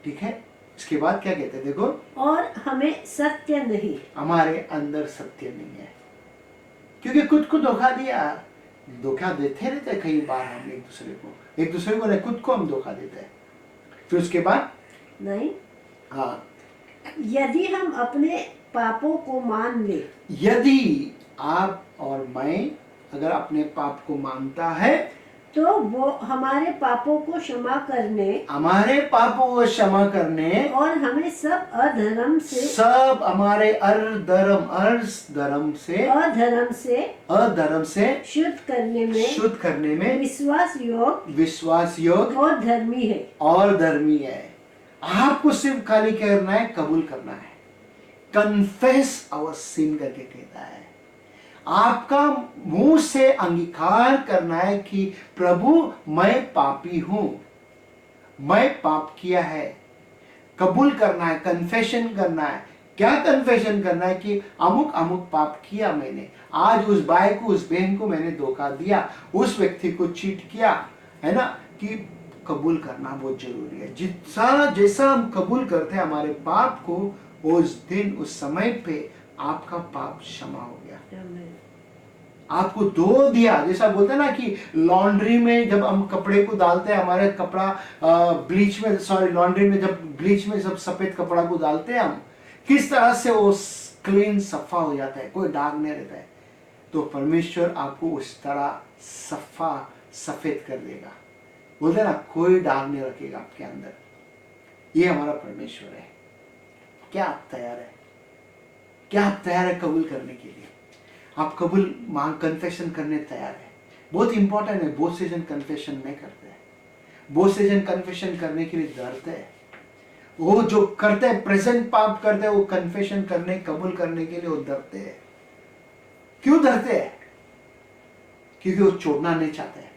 ठीक है। इसके बाद क्या कहते हैं देखो, और हमें सत्य नहीं, हमारे अंदर सत्य नहीं है, क्योंकि खुद को धोखा दिया। धोखा देते रहते कई बार हम एक दूसरे को नहीं, खुद को हम धोखा देते हैं। फिर उसके बाद नहीं, हाँ, यदि हम अपने पापों को मान ले, यदि आप और मैं अगर अपने पाप को मानता है, तो वो हमारे पापों को क्षमा करने और हमें सब अधर्म से शुद्ध करने में विश्वास योग और धर्मी है। आपको सिर्फ खाली करना है, कबूल करना है। कन्फेस आवर सिन करके कहता है। आपका मुंह से अंगीकार करना है कि प्रभु मैं पापी हूं, मैं पाप किया है, कबूल करना है, कन्फेशन करना है। क्या कन्फेशन करना है कि अमुक अमुक पाप किया मैंने, आज उस भाई को उस बहन को मैंने धोखा दिया, उस व्यक्ति को चीट किया, है ना, कि कबूल करना बहुत जरूरी है। जितना जैसा हम कबूल करते हैं हमारे पाप को, उस दिन उस समय पे आपका पाप क्षमा हो गया, आपको धो दिया। जैसा बोलते हैं ना कि लॉन्ड्री में जब हम कपड़े को डालते हैं, हमारे कपड़ा ब्लीच में, सॉरी लॉन्ड्री में जब ब्लीच में सब सफेद कपड़ा को डालते हैं हम, किस तरह से वो क्लीन सफा हो जाता है, कोई दाग नहीं रहता है। तो परमेश्वर आपको उस तरह सफा सफेद कर देगा, बोलते हैं ना कोई दाग नहीं रखेगा आपके अंदर। ये हमारा परमेश्वर है। क्या आप तैयार है? क्या आप तैयार है कबूल करने के लिए? आप कबूल मांग कन्फेशन करने तैयार है? बहुत इंपॉर्टेंट है। बहुत से जन कन्फेशन नहीं करते हैं, बहुत से जन कन्फेशन करने के लिए डरते हैं। वो जो करते हैं, प्रेजेंट पाप करते हैं, वो कन्फेशन करने, कबूल करने के लिए वो डरते हैं। क्यों डरते हैं? क्योंकि वो छोड़ना नहीं चाहते हैं।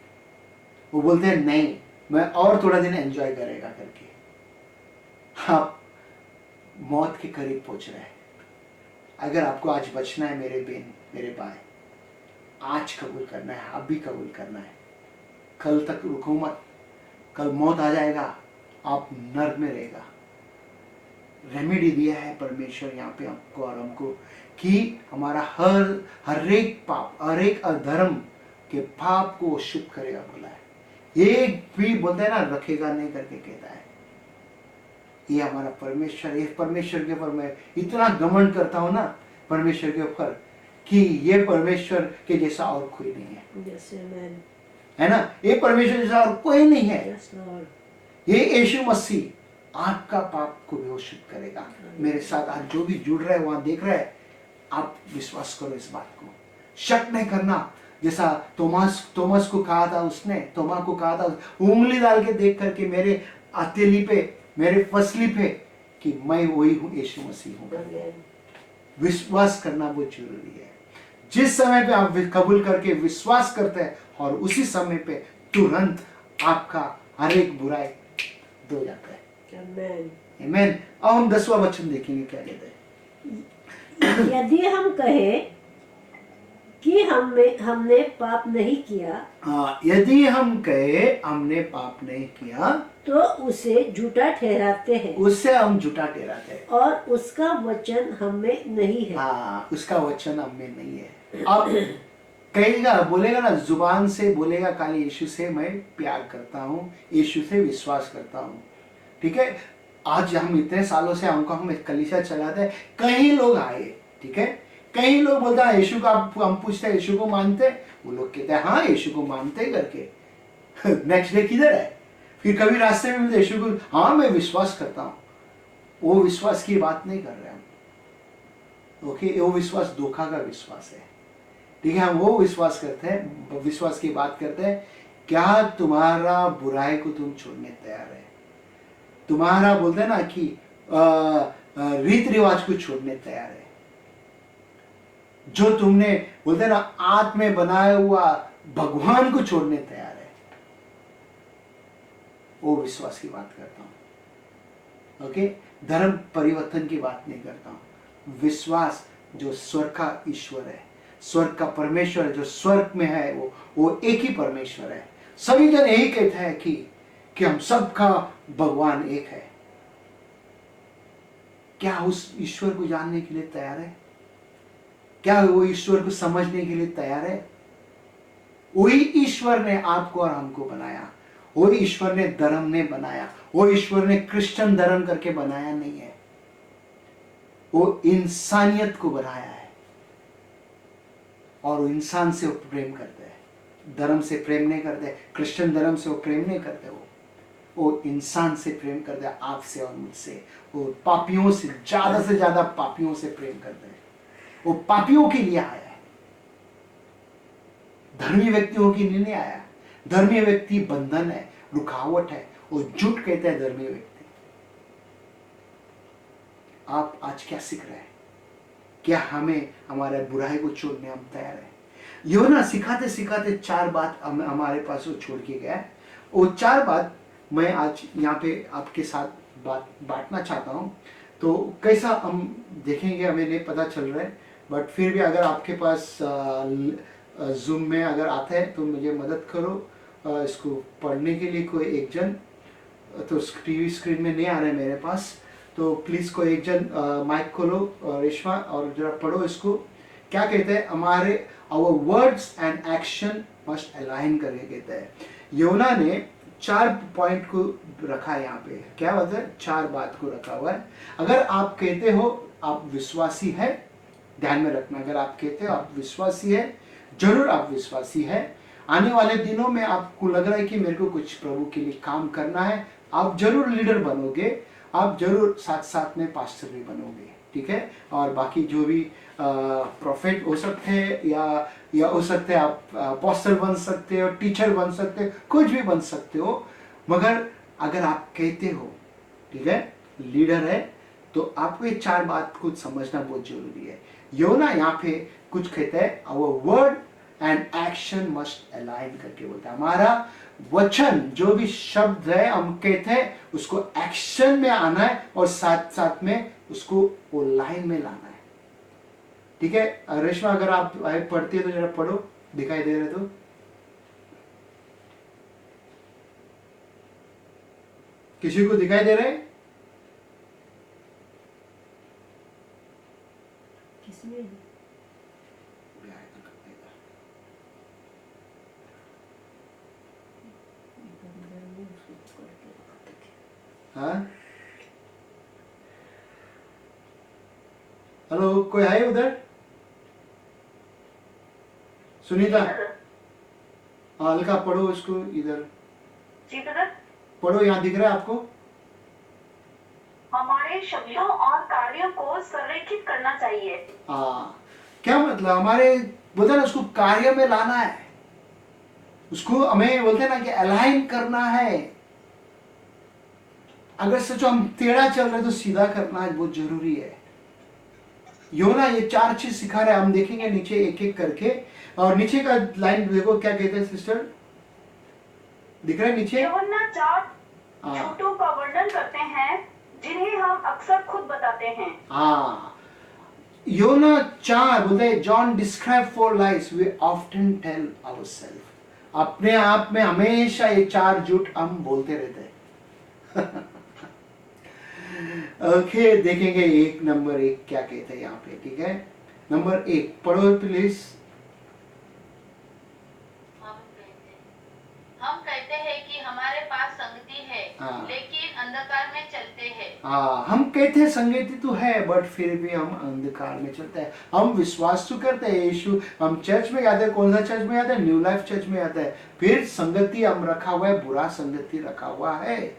वो बोलते हैं नहीं, मैं और थोड़ा दिन एंजॉय करेगा करके। आप मौत के करीब पहुंच रहे हैं। अगर आपको आज बचना है मेरे बहन मेरे भाई, आज कबूल करना है, अभी कबूल करना है। कल तक रुको मत, कल मौत आ जाएगा, आप नर्क में रहेगा। रेमेडी दिया है परमेश्वर यहाँ पे आपको और हमको कि हमारा हर एक पाप, हर एक अधर्म के पाप को शुद्ध करेगा बोला है। एक भी बोलते हैं ना रखेगा नहीं करके कहता है। ये हमारा परमेश्वर, ये परमेश्वर के ऊपर मैं इतना घमंड करता हूं ना, परमेश्वर के ऊपर, कि ये परमेश्वर के जैसा और कोई नहीं है। Yes, amen. है ना, ये परमेश्वर जैसा और कोई नहीं है। Yes, Lord. ये यीशु मसीह आपका पाप को भी वो शुद्ध करेगा। मेरे साथ आज जो भी जुड़ रहे हैं वहां देख रहे हैं, आप विश्वास करो इस बात को, शक नहीं करना। जैसा तोमस को कहा था, उसने तोमा को कहा था, उंगली डाल के देख करके मेरे हथेली पे, मेरे फसली पे, कि मैं वही हूं, यीशु मसीह हूं। विश्वास करना बहुत जरूरी है। जिस समय पे आप कबूल करके विश्वास करते हैं, और उसी समय पे तुरंत आपका हर एक बुराई धो जाता है। Amen. आमीन। अब हम 10वां वचन देखेंगे क्या कहते हैं। यदि हम कहें कि हमने पाप नहीं किया, हाँ, यदि हम कहे हमने पाप नहीं किया, तो उसे झूठा ठहराते हैं, उससे हम झूठा ठहराते हैं, और उसका वचन हमें नहीं है। हाँ, उसका वचन हमें नहीं है। अब कहेगा, बोलेगा ना, जुबान से बोलेगा खाली यीशु से मैं प्यार करता हूँ, यीशु से विश्वास करता हूँ, ठीक है। आज हम इतने सालों से हम एक कलीसिया चलाते हैं, कई लोग आए, ठीक है, कई लोग बोलते हैं यीशु का, हम पूछते हैं यीशु को मानते, वो लोग कहते हैं हाँ यीशु को मानते करके। नेक्स्ट डे किधर है? फिर कभी रास्ते में मिलते यीशु को, हाँ मैं विश्वास करता हूँ। वो विश्वास की बात नहीं कर रहे हम, ओके। वो विश्वास धोखा का विश्वास है, ठीक है। हम वो विश्वास करते हैं, विश्वास की बात करते हैं। क्या तुम्हारा बुराई को तुम छोड़ने तैयार है? तुम्हारा बोलते हैं ना कि रीत रिवाज को छोड़ने तैयार है? जो तुमने बोलते हैं ना आत्म में बनाया हुआ भगवान को छोड़ने तैयार है? वो विश्वास की बात करता हूं, ओके। धर्म परिवर्तन की बात नहीं करता हूं। विश्वास जो स्वर्ग का ईश्वर है, स्वर्ग का परमेश्वर है, जो स्वर्ग में है, वो एक ही परमेश्वर है। सभी जन यही कहते हैं कि हम सबका भगवान एक है। क्या उस ईश्वर को जानने के लिए तैयार है? क्या वो ईश्वर को समझने के लिए तैयार है? वही ईश्वर ने आपको और हमको बनाया, वो ईश्वर ने धर्म ने बनाया, वो ईश्वर ने क्रिश्चियन धर्म करके बनाया नहीं है, वो इंसानियत को बनाया है। और वो इंसान से वो प्रेम करते हैं, धर्म से प्रेम नहीं करते, क्रिश्चियन धर्म से वो प्रेम नहीं करते। वो इंसान से प्रेम करते हैं, आपसे और मुझसे। वो पापियों से ज्यादा पापियों से प्रेम करते हैं। वो पापियों के लिए आया है, धर्मी व्यक्तियों के लिए नहीं आया। धर्मी व्यक्ति बंधन है, रुकावट है, वो कहते हैं धर्मी व्यक्ति। आप आज क्या सीख रहे हैं? क्या हमें हमारे बुराई को छोड़ने हम तैयार है? योना सिखाते सिखाते 4 बात हमारे पास वो छोड़ के गया है। वो 4 बात मैं आज यहाँ पे आपके साथ बांटना चाहता हूँ। तो कैसा हम देखेंगे हमें नहीं पता चल रहा है, बट फिर भी अगर आपके पास जूम में अगर आता है तो मुझे मदद करो इसको पढ़ने के लिए। कोई एक जन, तो टीवी स्क्रीन में नहीं आ रहा है मेरे पास, तो प्लीज़ कोई एक जन माइक खोलो रेशमा और जरा पढ़ो इसको। क्या कहते हैं? हमारे our words and action must align करके कहते हैं। योना ने 4 पॉइंट को रखा है यहाँ पे। क्या बात है? 4 बात को रखा हुआ है। अगर आप कहते हो आप विश्वासी है, ध्यान में रखना, अगर आप कहते हो आप विश्वासी है, जरूर आप विश्वासी है। आने वाले दिनों में आपको लग रहा है कि मेरे को कुछ प्रभु के लिए काम करना है, आप जरूर लीडर बनोगे, आप जरूर साथ साथ में पास्टर भी बनोगे, ठीक है। और बाकी जो भी प्रोफेट हो सकते हैं या हो सकते हैं आप अपोस्टल बन सकते हो, टीचर बन सकते हो, कुछ भी बन सकते हो। मगर अगर आप कहते हो, ठीक है, लीडर है, तो आपको ये 4 बात को समझना बहुत जरूरी है। योना यहाँ पे कुछ कहते हैं, our word and action must align करके बोलता है। हमारा वचन जो भी शब्द है हम कहते हैं उसको एक्शन में आना है और साथ साथ में उसको वो लाइन में लाना है, ठीक है। रेशमा अगर आप पढ़ती है तो जरा पढ़ो, दिखाई दे रहे तो। किसी को दिखाई दे रहे? किसमें? हाँ, हेलो, कोई है उधर? सुनीता, हाँ, हल्का पढ़ो इसको इधर। जी ब्रदर। पढ़ो, यहाँ दिख रहा है आपको? हमारे शब्दों और कार्यों को संरेखित करना चाहिए। हाँ, क्या मतलब? हमारे बोलते हैं ना, उसको कार्य में लाना है, उसको हमें बोलते हैं ना कि अलाइन करना है। अगर सोचो हम टेढ़ा चल रहे तो सीधा करना बहुत जरूरी है। योना ये 4 चीज सिखा रहे हैं, हम देखेंगे नीचे एक एक करके। और नीचे का लाइन देखो, क्या कहते हैं सिस्टर, दिख रहा है नीचे? यूहन्ना 4 हाँ। झूठों का वर्णन करते हैं जिन्हें हम अक्सर खुद बताते हैं। हाँ, योना 4 बोलते हैं, John describe 4 lies we often tell ourselves. अपने आप में हमेशा ये 4 झूठ हम बोलते रहते हैं। ओके, देखेंगे नंबर 1 क्या कहते हैं यहाँ पे, ठीक है। नंबर 1 पढ़ो प्लीज। हम कहते हैं कि हमारे पास संगति है, हाँ। लेकिन अंधकार में चलते हैं। हाँ, हम कहते हैं संगति तो है, बट फिर भी हम अंधकार में चलते हैं। हम विश्वास तो करते हैं यीशु, हम चर्च में आते हैं, कौन सा चर्च में आते हैं? न्यू लाइफ चर्च में आता है। फिर संगति हम रखा हुआ है, बुरा संगति रखा हुआ है,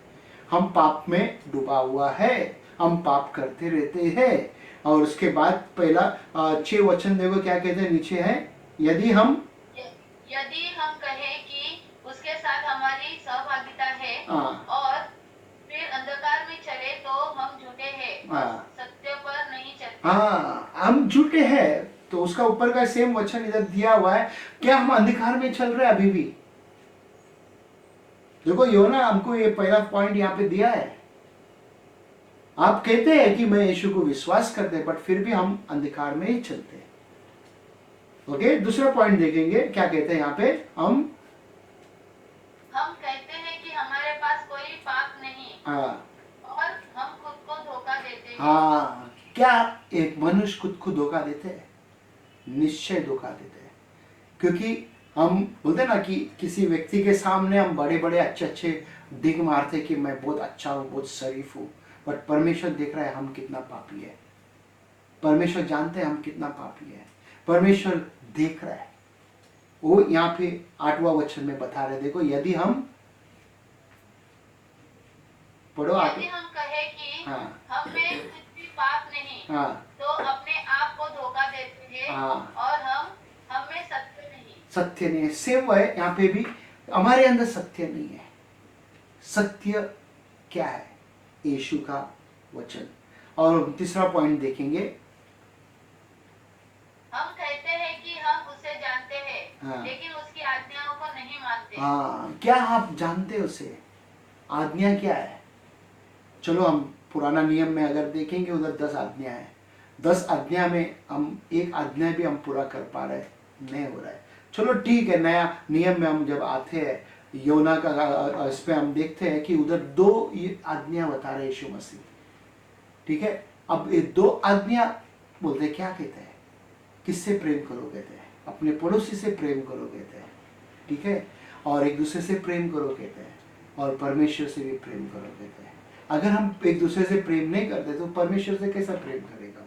हम पाप में डूबा हुआ है, हम पाप करते रहते हैं। और उसके बाद पहला 6 वचन देखो क्या कहते हैं नीचे है, यदि हम कहें कि उसके साथ हमारी सहभागिता है और फिर अंधकार में चले तो हम झूठे हैं, सत्य पर नहीं चलते। हाँ, हम झूठे हैं। तो उसका ऊपर का सेम वचन इधर दिया हुआ है। क्या हम अंधकार में चल रहे हैं अभी भी? देखो योना हमको ये पहला पॉइंट यहाँ पे दिया है। आप कहते हैं कि मैं यीशु को विश्वास करते हैं, बट फिर भी हम अंधकार में ही चलते हैं। ओके, दूसरा पॉइंट देखेंगे क्या कहते हैं यहाँ पे। हम कहते हैं कि हमारे पास कोई पाप नहीं, हाँ, और हम खुद को धोखा देते हैं। हाँ, क्या एक मनुष्य खुद को धोखा देते हैं? निश्चय धोखा देते हैं। क्योंकि हम बोलते हैं ना कि किसी व्यक्ति के सामने हम बड़े बड़े अच्छे अच्छे डिग मारते कि मैं बहुत अच्छा हूँ, बहुत शरीफ हूँ, बट परमेश्वर देख रहा है हम कितना पापी है। परमेश्वर जानते हैं हम कितना पापी है, परमेश्वर देख रहा है। वो यहाँ पे 8वां वचन में बता रहे, देखो, यदि हम पढ़ो यदि हम कहे कि हाँ, हम में कुछ भी पाप नहीं, हाँ, तो अपने आप को धोखा देते हैं, हाँ, और हम में सत्य नहीं। सत्य नहीं है। सेम है यहाँ पे भी, हमारे अंदर सत्य नहीं है। सत्य क्या है? यीशु का वचन। और तीसरा पॉइंट देखेंगे, हाँ। लेकिन उसकी आज्ञाओं को नहीं मानते। हाँ, क्या आप जानते हो उसे? आज्ञा क्या है? चलो हम पुराना नियम में अगर देखेंगे उधर 10 आज्ञा है। 10 आज्ञा में हम एक आज्ञा भी हम पूरा कर पा रहे नहीं हो रहा है। चलो ठीक है, नया नियम में हम जब आते हैं योना का इस पे हम देखते हैं कि उधर 2 आज्ञा बता रहे यीशु मसीह। ठीक है, अब ये 2 आज्ञा बोलते क्या कहते हैं? किससे प्रेम करो कहते हैं? अपने पड़ोसी से प्रेम करो कहते हैं। ठीक है, और एक दूसरे से प्रेम करो कहते हैं, और परमेश्वर से भी प्रेम करो कहते हैं। अगर हम एक दूसरे से प्रेम नहीं करते तो परमेश्वर से कैसा प्रेम करेगा हम?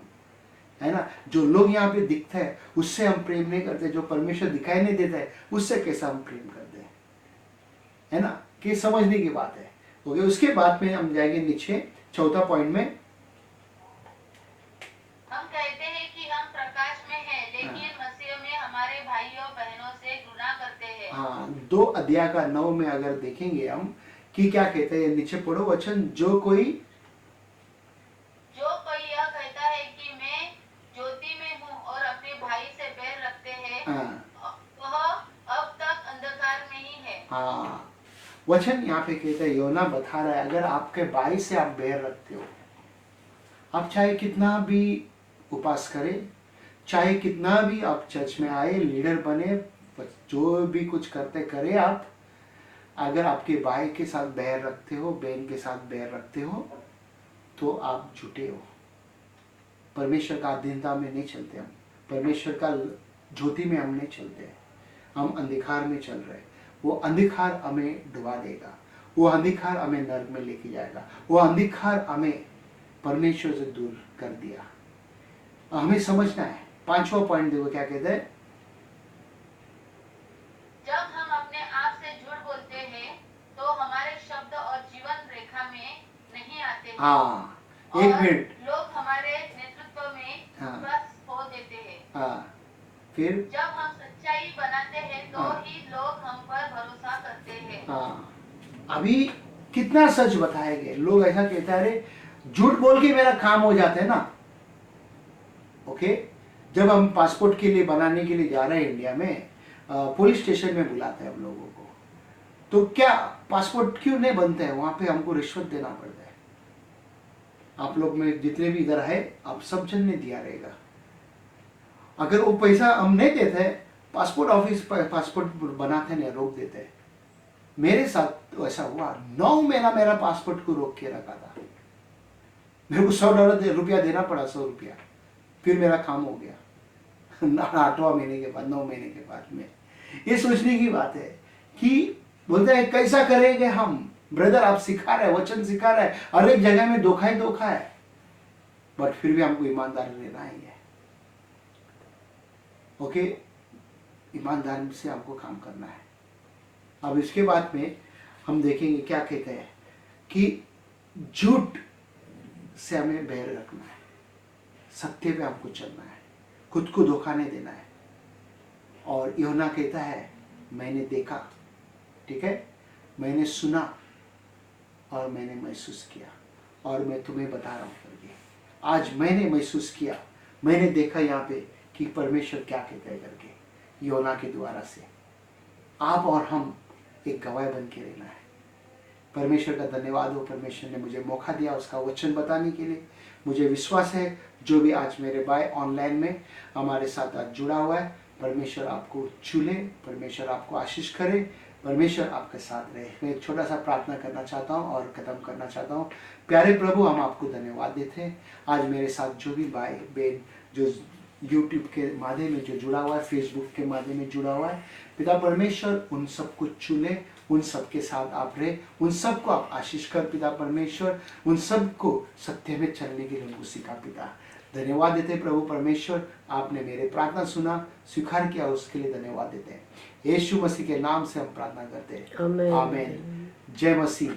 है ना? जो लोग यहाँ पे दिखते हैं उससे हम प्रेम नहीं करते, जो परमेश्वर दिखाई नहीं देता है उससे कैसा हम प्रेम करते हैं? है ना? कि समझने की बात है। ओके, उसके बाद में हम जाएंगे नीचे 4था पॉइंट में। हम कहते हैं कि हम प्रकाश में हैं, लेकिन मसीह में हमारे भाइयों बहनों से घृणा करते हैं। हाँ, 2 अध्याय का 9 में अगर देखेंगे हम कि क्या कहते हैं, नीचे पढ़ो वचन, जो कोई यह कहता है कि मैं ज्योति में हूँ और अपने भाई से बैर रखते हैं, वह अब तक अंधकार में ही है। हाँ, वचन यहाँ पे कहते हैं, योना बता रहा है अगर आपके भाई से आप बैर रखते हो, आप चाहे कितना भी उपास करें, चाहे कितना भी आप चर्च में आए, लीडर बने, जो भी कुछ करते करे, आप अगर आपके भाई के साथ बैर रखते हो, बहन के साथ बैर रखते हो, तो आप झूठे हो। परमेश्वर का अधीनता में नहीं चलते हम, परमेश्वर का ज्योति में हम नहीं चलते, हम अंधकार में चल रहे। वो अंधकार हमें डुबा देगा, वो अंधकार हमें नरक में लेके जाएगा, वो अंधकार हमें परमेश्वर से दूर कर दिया। हमें समझना है। 5वां पॉइंट देखो क्या कहते हैं। जब हम अपने आप से झूठ बोलते हैं तो हमारे शब्द और जीवन रेखा में नहीं आते हैं। हाँ, और एक मिनट। लोग हमारे नेतृत्व में हाँ। बस हो देते हैं। हाँ, फिर जब हम सच्चाई बनाते हैं तो हाँ। ही लोग हम पर भरोसा करते हैं। हाँ, अभी कितना सच बताया गया। लोग ऐसा कहते हैं, अरे झूठ बोल के मेरा काम हो जाता है ना। ओके, जब हम पासपोर्ट के लिए बनाने के लिए जा रहे हैं इंडिया में, पुलिस स्टेशन में बुलाते हैं हम लोगों को, तो क्या पासपोर्ट क्यों नहीं बनते हैं? वहां पे हमको रिश्वत देना पड़ता है। आप लोग में जितने भी इधर है, आप सब जन ने दिया रहेगा। अगर वो पैसा हम नहीं देते, पासपोर्ट ऑफिस पासपोर्ट बनाते नहीं, रोक देते हैं। मेरे साथ ऐसा हुआ, 9 महीना मेरा पासपोर्ट को रोक के रखा था। मेरे को $100 रुपया देना पड़ा, 100 रुपया, फिर मेरा काम हो गया। 8वां महीने के बाद, 9 महीने के बाद में। ये सोचने की बात है कि बोलते हैं कैसा करेंगे हम? ब्रदर आप सिखा रहे हैं, वचन सिखा रहे हैं, हर एक जगह में धोखा ही धोखा है, बट फिर भी हमको ईमानदार रहना ही है। ओके, ईमानदारी से हमको काम करना है। अब इसके बाद में हम देखेंगे क्या कहते हैं कि झूठ से हमें बैर रखना है, सत्य पे हमको चलना है, खुद को धोखा नहीं देना है। और यूहन्ना कहता है मैंने देखा, ठीक है, मैंने सुना और मैंने महसूस किया, और मैं तुम्हें बता रहा हूँ करके। आज मैंने महसूस किया, मैंने देखा यहाँ पे कि परमेश्वर क्या कहता है करके, यूहन्ना के द्वारा से। आप और हम एक गवाह बन के रहना है। परमेश्वर का धन्यवाद हो, परमेश्वर ने मुझे मौका दिया उसका वचन बताने के लिए। मुझे विश्वास है जो भी आज मेरे भाई ऑनलाइन में हमारे साथ आज जुड़ा हुआ है, परमेश्वर आपको चुने, परमेश्वर आपको आशीष करे, परमेश्वर आपके साथ रहे। मैं एक छोटा सा प्रार्थना करना चाहता हूँ और खत्म करना चाहता हूँ। प्यारे प्रभु, हम आपको धन्यवाद देते हैं। आज मेरे साथ जो भी भाई बहन जो यूट्यूब के माध्यम में जो जुड़ा हुआ है, फेसबुक के माध्यम में जुड़ा हुआ है, पिता परमेश्वर उन सबको चुने, उन सबके साथ आप रहे, उन सबको आप आशीष कर पिता परमेश्वर, उन सबको सत्य में चलने के लिए उनको सिखा पिता। धन्यवाद देते प्रभु परमेश्वर, आपने मेरे प्रार्थना सुना, स्वीकार किया, उसके लिए धन्यवाद देते हैं। यीशु मसीह के नाम से हम प्रार्थना करते हैं, आमीन। जय मसीह।